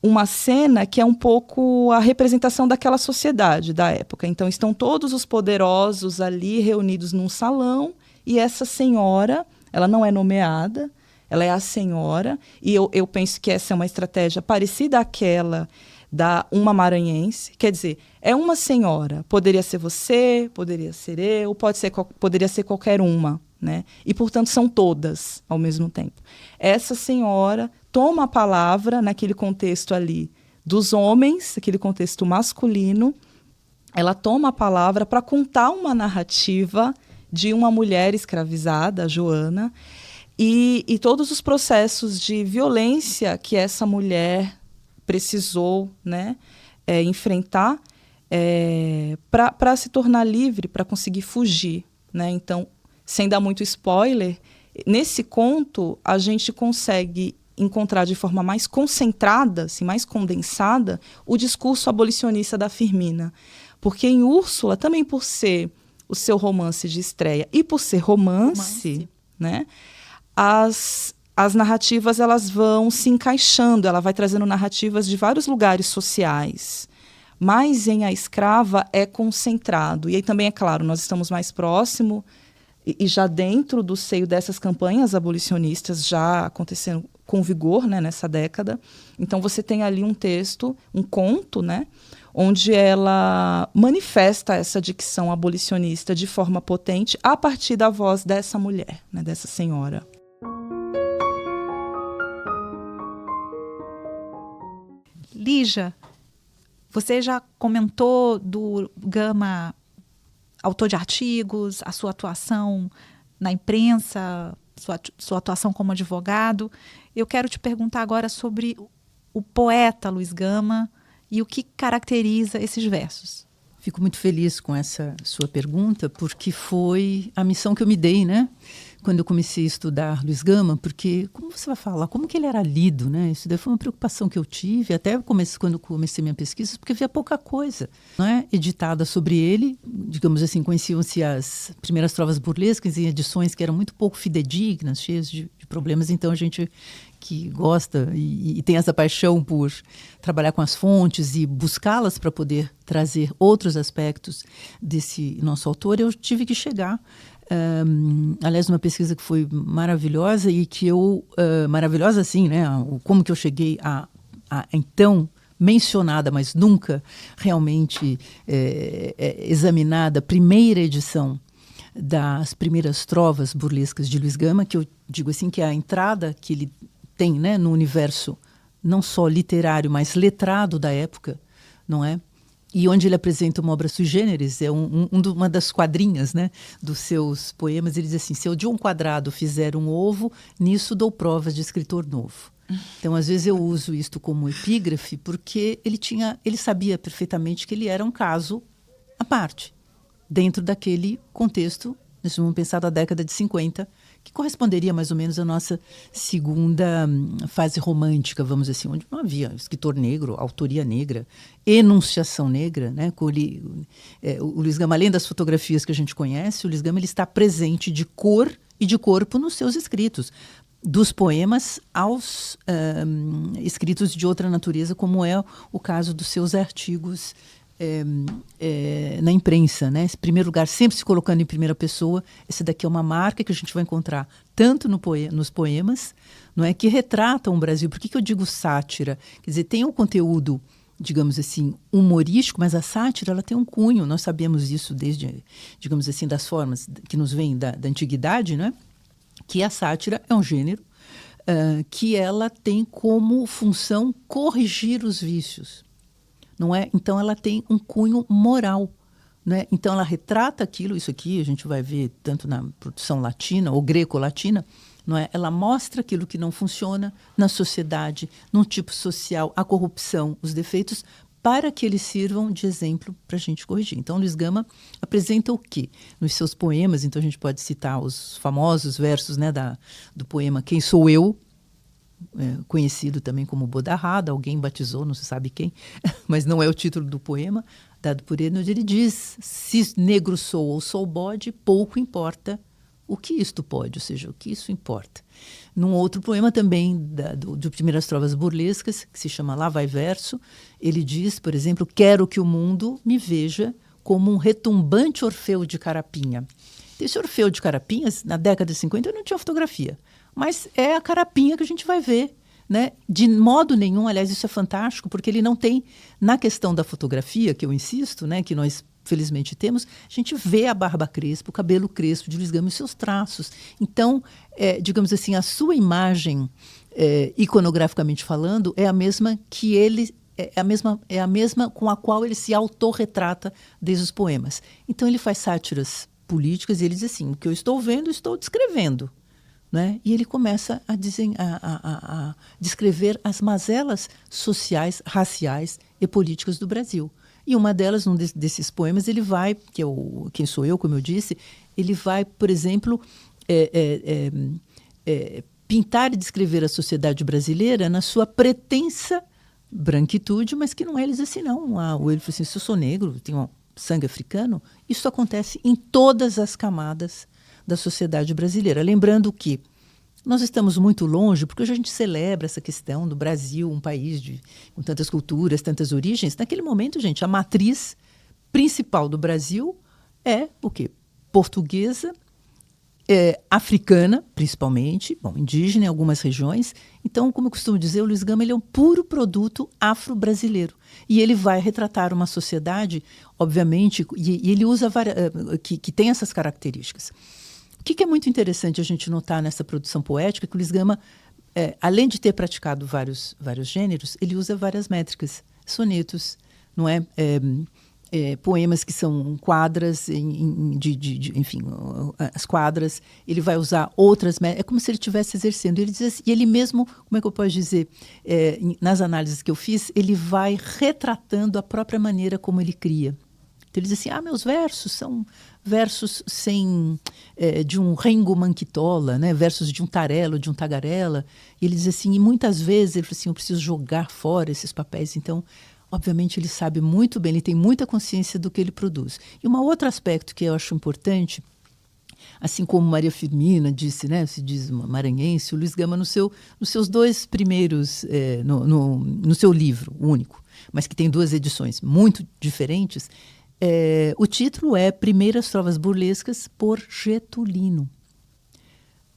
uma cena que é um pouco a representação daquela sociedade da época. Então, estão todos os poderosos ali reunidos num salão, e essa senhora, ela não é nomeada, ela é a senhora, e eu penso que essa é uma estratégia parecida àquela da uma maranhense. Quer dizer, é uma senhora, poderia ser você, poderia ser eu, poderia ser qualquer uma, né? E, portanto, são todas ao mesmo tempo. Essa senhora toma a palavra naquele contexto ali dos homens, aquele contexto masculino, ela toma a palavra para contar uma narrativa de uma mulher escravizada, a Joana, e todos os processos de violência que essa mulher precisou, né, enfrentar para se tornar livre, para conseguir fugir, né? Então, sem dar muito spoiler, nesse conto a gente consegue encontrar de forma mais concentrada, assim, mais condensada, o discurso abolicionista da Firmina. Porque em Úrsula, também por ser o seu romance de estreia e por ser romance. Né, as narrativas elas vão se encaixando, ela vai trazendo narrativas de vários lugares sociais. Mas em A Escrava é concentrado. E aí também, é claro, nós estamos mais próximo e já dentro do seio dessas campanhas abolicionistas já acontecendo com vigor, né, nessa década. Então você tem ali um texto, um conto, né, onde ela manifesta essa dicção abolicionista de forma potente a partir da voz dessa mulher, né, dessa senhora. Lígia, você já comentou do Gama, autor de artigos, a sua atuação na imprensa, sua atuação como advogado. Eu quero te perguntar agora sobre o poeta Luiz Gama e o que caracteriza esses versos. Fico muito feliz com essa sua pergunta, porque foi a missão que eu me dei, né? Quando eu comecei a estudar Luiz Gama, porque como você vai falar, como que ele era lido, né? Isso daí foi uma preocupação que eu tive, até quando comecei minha pesquisa, porque havia pouca coisa, não é? Editada sobre ele, digamos assim, conheciam-se as primeiras trovas burlescas em edições que eram muito pouco fidedignas, cheias de problemas, então a gente que gosta e tem essa paixão por trabalhar com as fontes e buscá-las para poder trazer outros aspectos desse nosso autor, eu tive que chegar, aliás, uma pesquisa que foi maravilhosa e que eu, maravilhosa assim, né, como que eu cheguei a então mencionada, mas nunca realmente examinada, primeira edição das primeiras trovas burlescas de Luiz Gama, que eu digo assim que é a entrada que ele tem, né, no universo não só literário, mas letrado da época, não é? E onde ele apresenta uma obra sui generis, é uma das quadrinhas, né, dos seus poemas. Ele diz assim: se eu de um quadrado fizer um ovo, nisso dou provas de escritor novo. Então, às vezes eu uso isto como epígrafe, porque ele sabia perfeitamente que ele era um caso à parte, dentro daquele contexto, vamos pensar da década de 50, que corresponderia mais ou menos à nossa segunda fase romântica, vamos dizer assim, onde não havia escritor negro, autoria negra, enunciação negra, né? O Luiz Gama, além das fotografias que a gente conhece, o Luiz Gama ele está presente de cor e de corpo nos seus escritos, dos poemas aos escritos de outra natureza, como é o caso dos seus artigos na imprensa, né? Em primeiro lugar, sempre se colocando em primeira pessoa. Esse daqui é uma marca que a gente vai encontrar tanto nos poemas, não é, que retratam o Brasil. Por que eu digo sátira? Quer dizer, tem um conteúdo, digamos assim, humorístico, mas a sátira ela tem um cunho. Nós sabemos isso desde, digamos assim, das formas que nos vêm da antiguidade, né? Que a sátira é um gênero que ela tem como função corrigir os vícios. Não é? Então, ela tem um cunho moral. Não é? Então, ela retrata aquilo, isso aqui a gente vai ver tanto na produção latina ou greco-latina, não é? Ela mostra aquilo que não funciona na sociedade, num tipo social, a corrupção, os defeitos, para que eles sirvam de exemplo para a gente corrigir. Então, Luiz Gama apresenta o quê? Nos seus poemas, então a gente pode citar os famosos versos, né, do poema Quem Sou Eu?, conhecido também como Bodarrada, alguém batizou, não se sabe quem, mas não é o título do poema, dado por ele, onde ele diz: se negro sou ou sou bode, pouco importa o que isto pode, ou seja, o que isso importa. Num outro poema também, de Primeiras Trovas Burlescas, que se chama Lá Vai Verso, ele diz, por exemplo: quero que o mundo me veja como um retumbante Orfeu de Carapinha. Esse Orfeu de Carapinhas, na década de 50, não tinha fotografia. Mas é a carapinha que a gente vai ver, né? De modo nenhum, aliás, isso é fantástico, porque ele não tem, na questão da fotografia, que eu insisto, né, que nós felizmente temos, a gente vê a barba crespa, o cabelo crespo de Luiz Gama e os seus traços. Então, digamos assim, a sua imagem, iconograficamente falando, é a mesma que ele... É a mesma com a qual ele se autorretrata desde os poemas. Então, ele faz sátiras políticas, e ele diz assim, o que eu estou vendo, estou descrevendo. Né? E ele começa a descrever as mazelas sociais, raciais e políticas do Brasil. E uma delas, num desses poemas, ele vai, que é o Quem Sou Eu, como eu disse, ele vai, por exemplo, pintar e descrever a sociedade brasileira na sua pretensa branquitude, mas que não é, ele diz assim, não. Ele falou assim, se eu sou negro, tenho sangue africano, isso acontece em todas as camadas da sociedade brasileira. Lembrando que nós estamos muito longe, porque hoje a gente celebra essa questão do Brasil, um país com tantas culturas, tantas origens. Naquele momento, gente, a matriz principal do Brasil é o quê? Portuguesa, africana, principalmente, indígena em algumas regiões. Então, como eu costumo dizer, o Luiz Gama ele é um puro produto afro-brasileiro. E ele vai retratar uma sociedade, obviamente, e ele usa que tem essas características. O que é muito interessante a gente notar nessa produção poética, que o Luiz Gama, além de ter praticado vários gêneros, ele usa várias métricas, sonetos, não é? Poemas que são quadras, enfim, as quadras, ele vai usar outras métricas, é como se ele estivesse exercendo. Ele diz assim, e ele mesmo, como é que eu posso dizer, nas análises que eu fiz, ele vai retratando a própria maneira como ele cria. Então, ele diz assim, meus versos são versos de um Rengo Manquitola, né? Versos de um Tarelo, de um Tagarela. E ele diz assim, e muitas vezes ele fala assim, eu preciso jogar fora esses papéis. Então, obviamente, ele sabe muito bem, ele tem muita consciência do que ele produz. E um outro aspecto que eu acho importante, assim como Maria Firmina disse, né? Se diz maranhense, o Luiz Gama, nos seus dois primeiros, no seu livro único, mas que tem 2 edições muito diferentes, o título é Primeiras Trovas Burlescas por Getulino.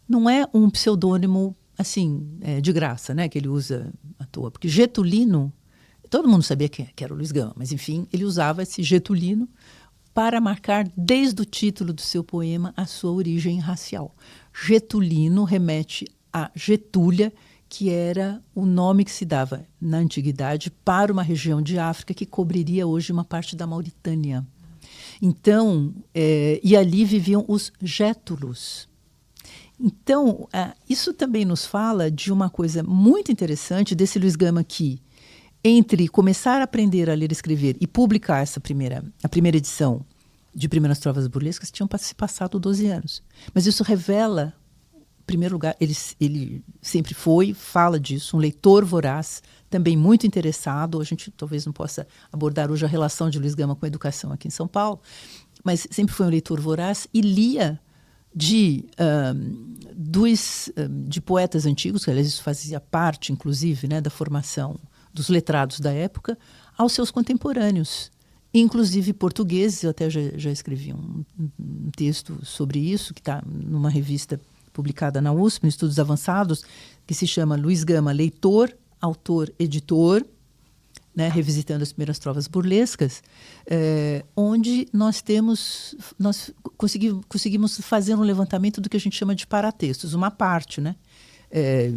Não é um pseudônimo assim, de graça, né, que ele usa à toa, porque Getulino, todo mundo sabia que era o Luiz Gama, mas enfim, ele usava esse Getulino para marcar desde o título do seu poema a sua origem racial. Getulino remete a Getúlia, que era o nome que se dava na antiguidade para uma região de África que cobriria hoje uma parte da Mauritânia. Então, e ali viviam os gétulos. Então, isso também nos fala de uma coisa muito interessante desse Luiz Gama que, entre começar a aprender a ler e escrever e publicar a primeira edição de Primeiras Trovas Burlescas, tinham se passado 12 anos. Mas isso revela, em primeiro lugar, ele sempre fala disso, um leitor voraz, também muito interessado. A gente talvez não possa abordar hoje a relação de Luiz Gama com a educação aqui em São Paulo, mas sempre foi um leitor voraz e lia de poetas antigos, que aliás isso fazia parte, inclusive, né, da formação dos letrados da época, aos seus contemporâneos, inclusive portugueses. Eu até já escrevi um texto sobre isso, que está numa revista publicada na USP, em Estudos Avançados, que se chama Luiz Gama, Leitor, Autor, Editor, né, revisitando as primeiras trovas burlescas, onde nós conseguimos fazer um levantamento do que a gente chama de paratextos, uma parte, né?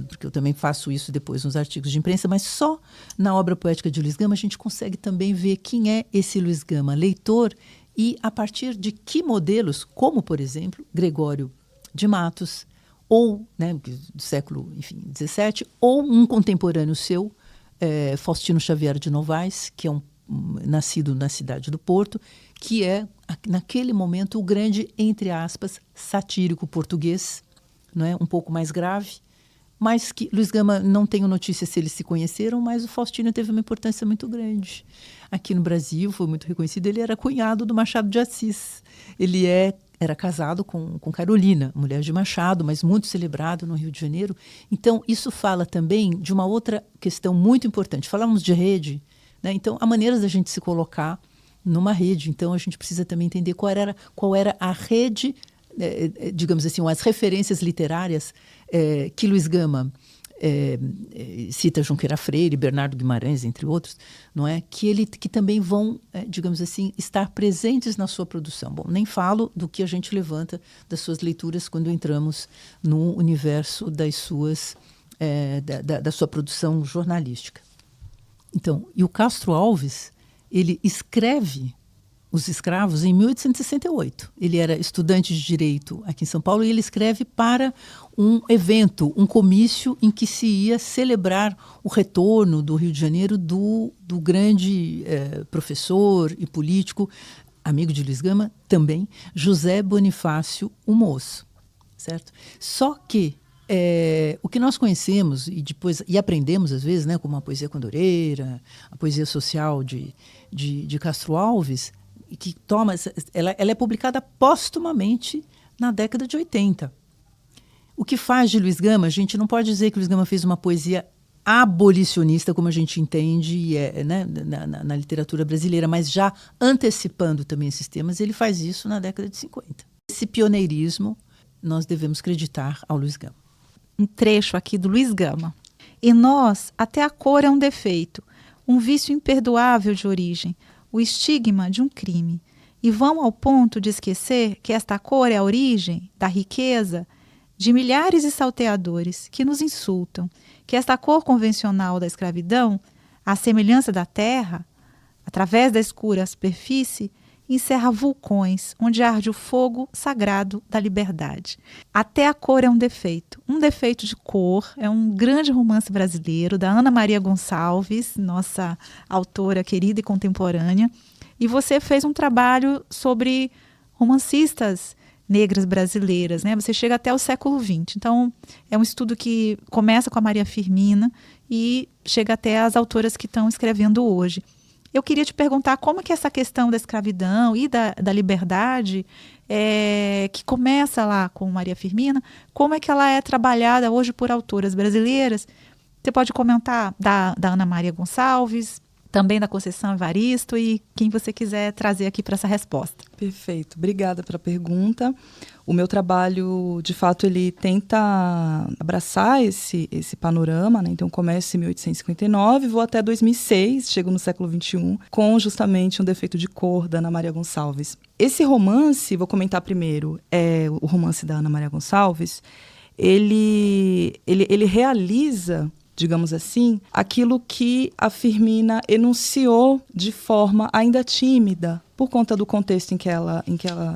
Porque eu também faço isso depois nos artigos de imprensa, mas só na obra poética de Luiz Gama a gente consegue também ver quem é esse Luiz Gama leitor e a partir de que modelos, como, por exemplo, Gregório de Matos, ou, né, do século, enfim, 17, ou um contemporâneo seu, Faustino Xavier de Novaes, que é nascido na cidade do Porto, que é, naquele momento, o grande, entre aspas, satírico português, não é? Um pouco mais grave, mas que Luiz Gama, não tenho notícia se eles se conheceram, mas o Faustino teve uma importância muito grande. Aqui no Brasil, foi muito reconhecido, ele era cunhado do Machado de Assis. Ele era casado com Carolina, mulher de Machado, mas muito celebrado no Rio de Janeiro. Então, isso fala também de uma outra questão muito importante. Falamos de rede, né? Então, há maneiras da gente se colocar numa rede. Então, a gente precisa também entender qual era a rede, digamos assim, as referências literárias que Luiz Gama cita Junqueira Freire, Bernardo Guimarães, entre outros, não é? Que também vão, digamos assim, estar presentes na sua produção. Bom, nem falo do que a gente levanta das suas leituras quando entramos no universo das suas, da sua produção jornalística. Então, e o Castro Alves, ele escreve os escravos em 1868. Ele era estudante de direito aqui em São Paulo e ele escreve para um evento, um comício em que se ia celebrar o retorno do Rio de Janeiro do grande professor e político, amigo de Luiz Gama também, José Bonifácio o Moço, certo? Só que o que nós conhecemos e aprendemos às vezes, né, como a poesia condoreira, a poesia social de Castro Alves, que ela é publicada póstumamente na década de 80. O que faz de Luiz Gama, a gente não pode dizer que Luiz Gama fez uma poesia abolicionista, como a gente entende né, na literatura brasileira, mas já antecipando também esses temas, ele faz isso na década de 50. Esse pioneirismo nós devemos creditar ao Luiz Gama. Um trecho aqui do Luiz Gama. Em nós, até a cor é um defeito, um vício imperdoável de origem, o estigma de um crime. E vão ao ponto de esquecer que esta cor é a origem da riqueza de milhares de salteadores que nos insultam, que esta cor convencional da escravidão, à semelhança da terra, através da escura superfície, encerra vulcões, onde arde o fogo sagrado da liberdade. Até a cor é um defeito de cor. É um grande romance brasileiro, da Ana Maria Gonçalves, nossa autora querida e contemporânea. E você fez um trabalho sobre romancistas negras brasileiras, né? Você chega até o século XX. Então, é um estudo que começa com a Maria Firmina e chega até as autoras que estão escrevendo hoje. Eu queria te perguntar como que essa questão da escravidão e da liberdade, que começa lá com Maria Firmina, como é que ela é trabalhada hoje por autoras brasileiras? Você pode comentar da Ana Maria Gonçalves, também da Conceição Evaristo e quem você quiser trazer aqui para essa resposta. Perfeito. Obrigada pela pergunta. O meu trabalho, de fato, ele tenta abraçar esse panorama, né? Então, começo em 1859, vou até 2006, chego no século XXI, com justamente Um Defeito de Cor, da Ana Maria Gonçalves. Esse romance, vou comentar primeiro, o romance da Ana Maria Gonçalves, ele realiza, digamos assim, aquilo que a Firmina enunciou de forma ainda tímida, por conta do contexto em que ela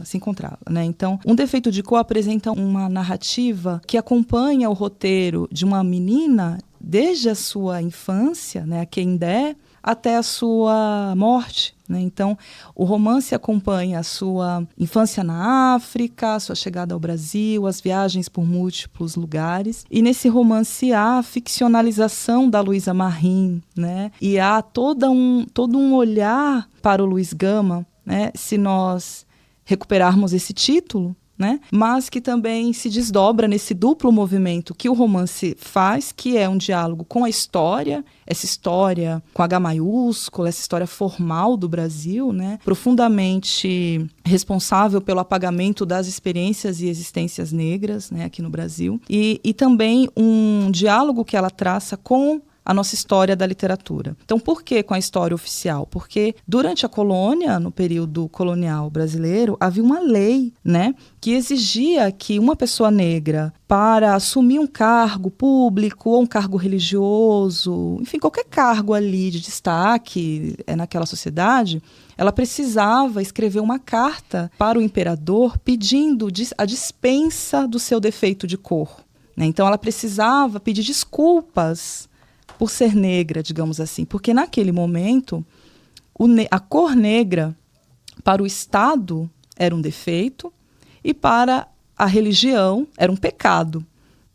se encontrava, né? Então, Um Defeito de Cor apresenta uma narrativa que acompanha o roteiro de uma menina desde a sua infância, né, a Kendé, até a sua morte, né? Então, o romance acompanha a sua infância na África, a sua chegada ao Brasil, as viagens por múltiplos lugares. E nesse romance há a ficcionalização da Luísa Marim, né? E há todo um olhar para o Luiz Gama, né? Se nós recuperarmos esse título, né? Mas que também se desdobra nesse duplo movimento que o romance faz, que é um diálogo com a história, essa história com H maiúsculo, essa história formal do Brasil, né? Profundamente responsável pelo apagamento das experiências e existências negras, né, aqui no Brasil, e também um diálogo que ela traça com a nossa história da literatura. Então, por que com a história oficial? Porque durante a colônia, no período colonial brasileiro, havia uma lei, né, que exigia que uma pessoa negra, para assumir um cargo público ou um cargo religioso, enfim, qualquer cargo ali de destaque naquela sociedade, ela precisava escrever uma carta para o imperador pedindo a dispensa do seu defeito de cor, né? Então, ela precisava pedir desculpas por ser negra, digamos assim, porque naquele momento a cor negra para o Estado era um defeito e para a religião era um pecado,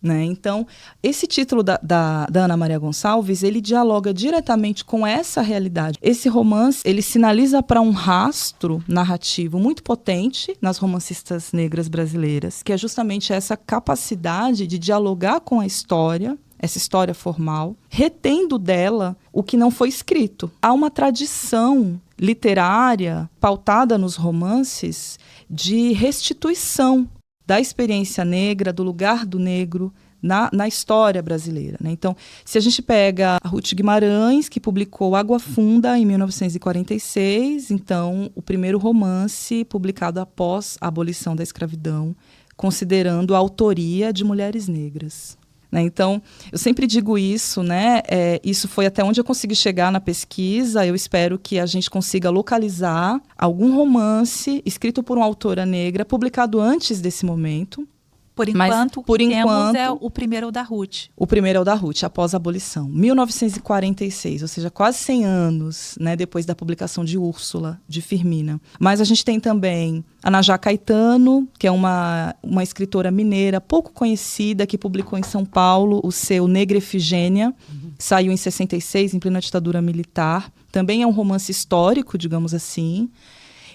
né? Então, esse título da Ana Maria Gonçalves, ele dialoga diretamente com essa realidade. Esse romance, ele sinaliza para um rastro narrativo muito potente nas romancistas negras brasileiras, que é justamente essa capacidade de dialogar com a história, essa história formal, retendo dela o que não foi escrito. Há uma tradição literária pautada nos romances de restituição da experiência negra, do lugar do negro na história brasileira, né? Então, se a gente pega a Ruth Guimarães, que publicou Água Funda em 1946, então o primeiro romance publicado após a abolição da escravidão, considerando a autoria de mulheres negras. né? Então, eu sempre digo isso, né? Isso foi até onde eu consegui chegar na pesquisa. Eu espero que a gente consiga localizar algum romance escrito por uma autora negra, publicado antes desse momento. Por enquanto, por enquanto, é o primeiro é o da Ruth. O primeiro é o da Ruth, após a abolição. 1946, ou seja, quase 100 anos, né, depois da publicação de Úrsula, de Firmina. Mas a gente tem também a Najá Caetano, que é uma escritora mineira pouco conhecida, que publicou em São Paulo o seu Negra Efigênia, que saiu em 66, em plena ditadura militar. Também é um romance histórico, digamos assim.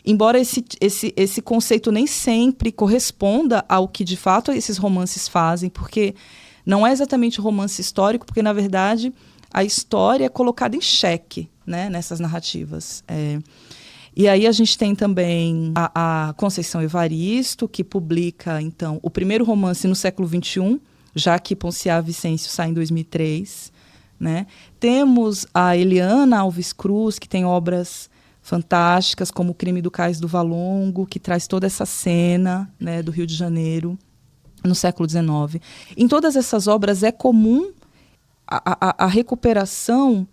Embora esse conceito nem sempre corresponda ao que, de fato, esses romances fazem, porque não é exatamente o romance histórico, porque, na verdade, a história é colocada em xeque, né, nessas narrativas. E aí a gente tem também a Conceição Evaristo, que publica, então, o primeiro romance no século XXI, já que Ponciá Vicêncio sai em 2003. Né? Temos a Eliana Alves Cruz, que tem obras fantásticas, como O Crime do Cais do Valongo, que traz toda essa cena, né, do Rio de Janeiro, no século XIX. Em todas essas obras é comum a recuperação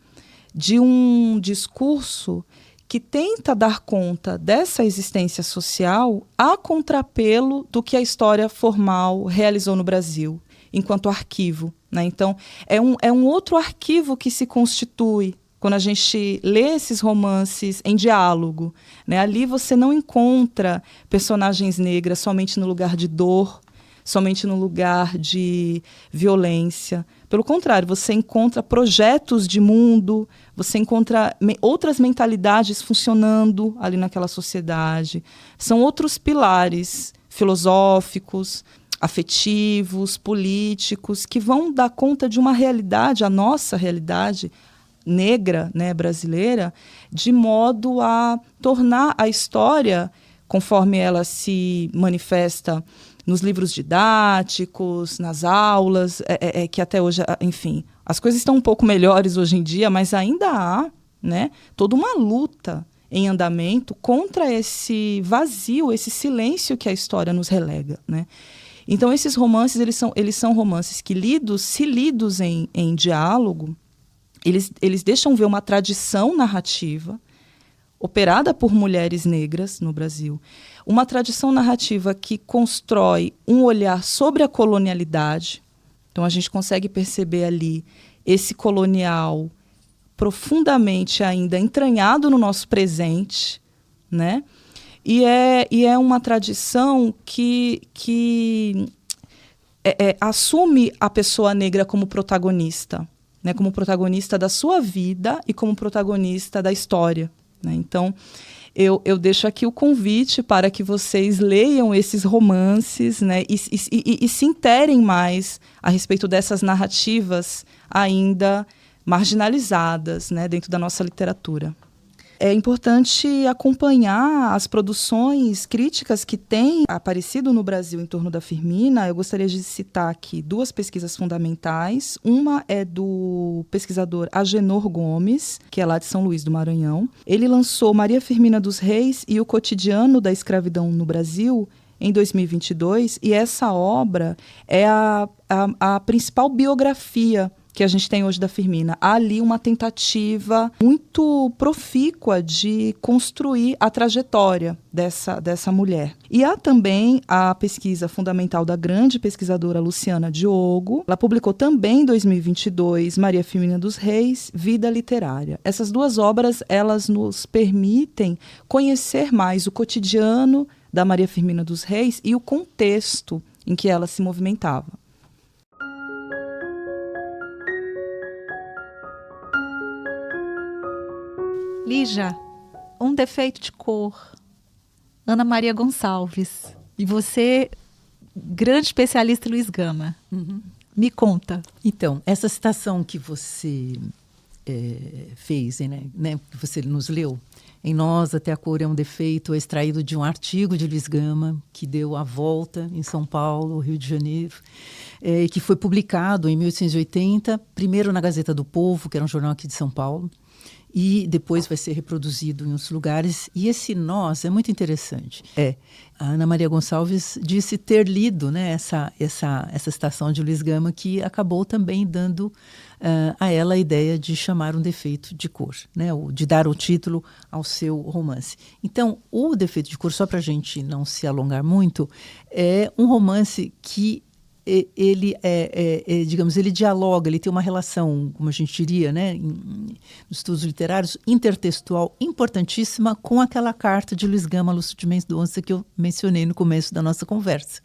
de um discurso que tenta dar conta dessa existência social a contrapelo do que a história formal realizou no Brasil, enquanto arquivo. Né? Então, é um outro arquivo que se constitui quando a gente lê esses romances em diálogo, né? Ali você não encontra personagens negras somente no lugar de dor, somente no lugar de violência. Pelo contrário, você encontra projetos de mundo, você encontra outras mentalidades funcionando ali naquela sociedade. São outros pilares filosóficos, afetivos, políticos, que vão dar conta de uma realidade, a nossa realidade negra, né, brasileira, de modo a tornar a história, conforme ela se manifesta nos livros didáticos, nas aulas, que até hoje, enfim, as coisas estão um pouco melhores hoje em dia, mas ainda há, né, toda uma luta em andamento contra esse vazio, esse silêncio que a história nos relega, né? Então, esses romances, eles são romances que, se lidos em diálogo, eles deixam ver uma tradição narrativa operada por mulheres negras no Brasil. Uma tradição narrativa que constrói um olhar sobre a colonialidade. Então, a gente consegue perceber ali esse colonial profundamente ainda entranhado no nosso presente, né? E é uma tradição que assume a pessoa negra como protagonista, né? Como protagonista da sua vida e como protagonista da história. Né? Então, eu deixo aqui o convite para que vocês leiam esses romances, né? E se interem mais a respeito dessas narrativas ainda marginalizadas, né? Dentro da nossa literatura. É importante acompanhar as produções críticas que têm aparecido no Brasil em torno da Firmina. Eu gostaria de citar aqui 2 pesquisas fundamentais. Uma é do pesquisador Agenor Gomes, que é lá de São Luís do Maranhão. Ele lançou Maria Firmina dos Reis e o Cotidiano da Escravidão no Brasil em 2022, e essa obra é a principal biografia que a gente tem hoje da Firmina. Há ali uma tentativa muito profícua de construir a trajetória dessa mulher. E há também a pesquisa fundamental da grande pesquisadora Luciana Diogo. Ela publicou também em 2022 Maria Firmina dos Reis, Vida Literária. Essas 2 obras, elas nos permitem conhecer mais o cotidiano da Maria Firmina dos Reis e o contexto em que ela se movimentava. Lígia, Um Defeito de Cor, Ana Maria Gonçalves. E você, grande especialista em Luiz Gama. Uhum. Me conta. Então, essa citação que você fez, né, que você nos leu, em Nós até a Cor é um Defeito, é extraído de um artigo de Luiz Gama, que deu a volta em São Paulo, Rio de Janeiro, que foi publicado em 1880, primeiro na Gazeta do Povo, que era um jornal aqui de São Paulo, e depois vai ser reproduzido em outros lugares. E esse nós é muito interessante. A Ana Maria Gonçalves disse ter lido, né, essa citação de Luiz Gama, que acabou também dando a ela a ideia de chamar um defeito de cor, né, de dar o título ao seu romance. Então, o Defeito de Cor, só para a gente não se alongar muito, é um romance que ele digamos, ele dialoga, ele tem uma relação, como a gente diria, né, nos estudos literários, intertextual importantíssima com aquela carta de Luiz Gama a Lúcio de Mendonça que eu mencionei no começo da nossa conversa.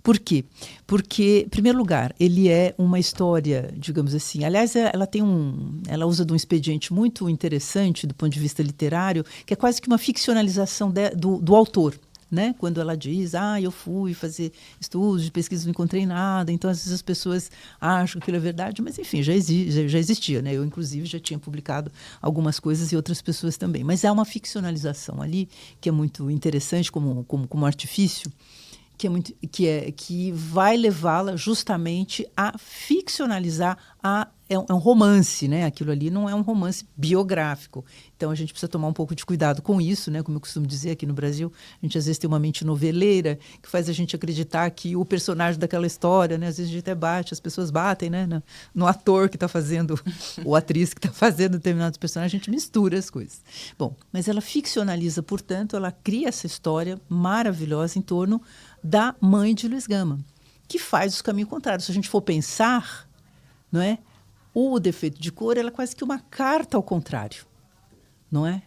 Por quê? Porque, em primeiro lugar, ele é uma história, digamos assim, aliás, ela usa de um expediente muito interessante do ponto de vista literário, que é quase que uma ficcionalização do autor. Né? Quando ela diz, eu fui fazer estudos de pesquisa, não encontrei nada, então às vezes as pessoas acham que aquilo é verdade, mas enfim, já existia, né? Eu inclusive já tinha publicado algumas coisas e outras pessoas também, mas há uma ficcionalização ali que é muito interessante como artifício, que vai levá-la justamente a ficcionalizar é um romance, né? Aquilo ali não é um romance biográfico. Então a gente precisa tomar um pouco de cuidado com isso, né? Como eu costumo dizer aqui no Brasil, a gente às vezes tem uma mente noveleira que faz a gente acreditar que o personagem daquela história, né? Às vezes a gente até bate, as pessoas batem, né? No ator que está fazendo, ou atriz que está fazendo determinados personagens, a gente mistura as coisas. Bom, mas ela ficcionaliza, portanto, ela cria essa história maravilhosa em torno da mãe de Luiz Gama, que faz o caminho contrário. Se a gente for pensar, não é? O Defeito de Cor, ela é quase que uma carta ao contrário, não é?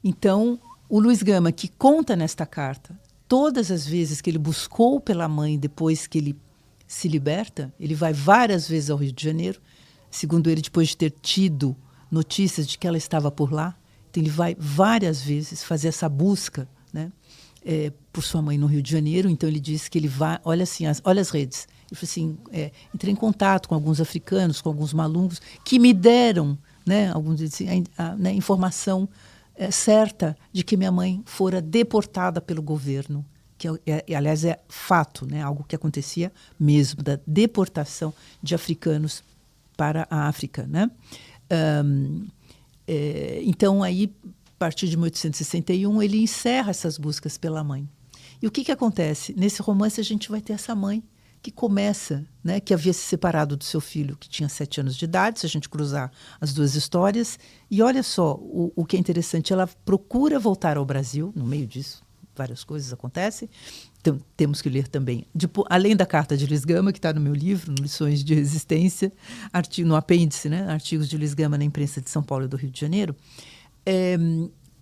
Então, o Luiz Gama, que conta nesta carta todas as vezes que ele buscou pela mãe depois que ele se liberta, ele vai várias vezes ao Rio de Janeiro, segundo ele, depois de ter tido notícias de que ela estava por lá, então ele vai várias vezes fazer essa busca, né? Por sua mãe no Rio de Janeiro. Então ele diz que ele vai, olha as redes, ele falou assim, entrei em contato com alguns africanos, com alguns malungos que me deram, né, alguns dizem, né, informação certa de que minha mãe fora deportada pelo governo, que aliás é fato, né, algo que acontecia mesmo, da deportação de africanos para a África, né? Então aí, a partir de 1861, ele encerra essas buscas pela mãe. E o que acontece? Nesse romance a gente vai ter essa mãe que começa, né, que havia se separado do seu filho, que tinha 7 anos de idade, se a gente cruzar as duas histórias. E olha só, o que é interessante, ela procura voltar ao Brasil, no meio disso, várias coisas acontecem. Então, temos que ler também, além da carta de Luiz Gama, que está no meu livro, no Lições de Resistência, no apêndice, né, artigos de Luiz Gama na imprensa de São Paulo e do Rio de Janeiro,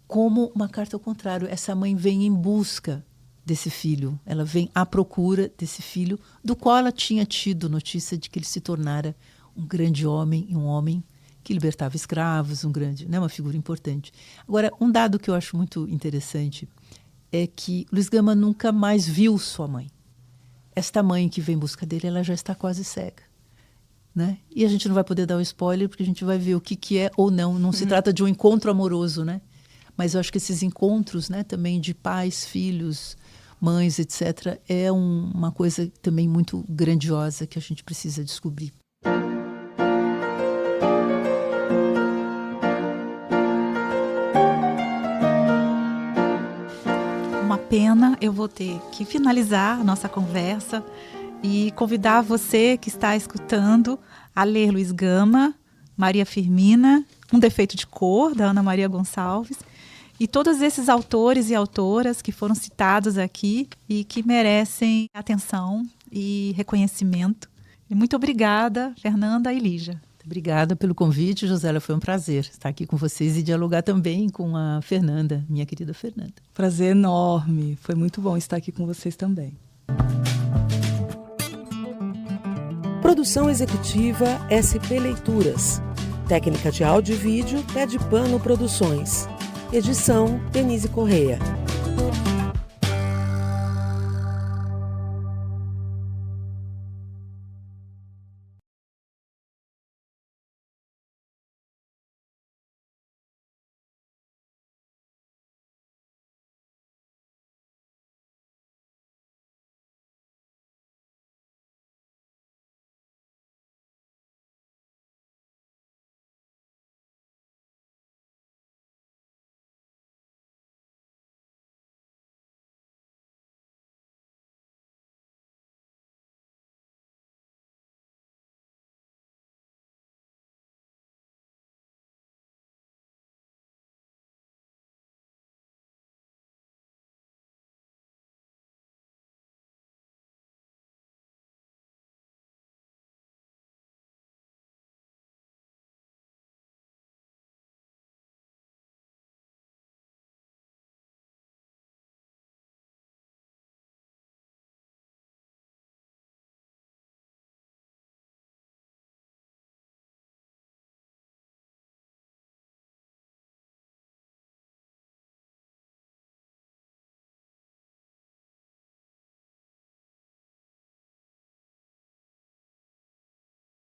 como uma carta ao contrário. Essa mãe vem em busca desse filho, ela vem à procura desse filho, do qual ela tinha tido notícia de que ele se tornara um grande homem, e um homem que libertava escravos, né, uma figura importante. Agora, um dado que eu acho muito interessante é que Luiz Gama nunca mais viu sua mãe. Esta mãe que vem em busca dele, ela já está quase cega, né? E a gente não vai poder dar o spoiler, porque a gente vai ver o que é ou não. Não se trata de um encontro amoroso, né? Mas eu acho que esses encontros, né, também de pais, filhos, mães, etc., é uma coisa também muito grandiosa que a gente precisa descobrir. Uma pena, eu vou ter que finalizar a nossa conversa e convidar você que está escutando a ler Luiz Gama, Maria Firmina, Um Defeito de Cor, da Ana Maria Gonçalves, e todos esses autores e autoras que foram citados aqui e que merecem atenção e reconhecimento. E muito obrigada, Fernanda e Lígia. Obrigada pelo convite, Josélia. Foi um prazer estar aqui com vocês e dialogar também com a Fernanda, minha querida Fernanda. Prazer enorme. Foi muito bom estar aqui com vocês também. Produção executiva SP Leituras. Técnica de áudio e vídeo Pé de Pano Produções. Edição Denise Correia.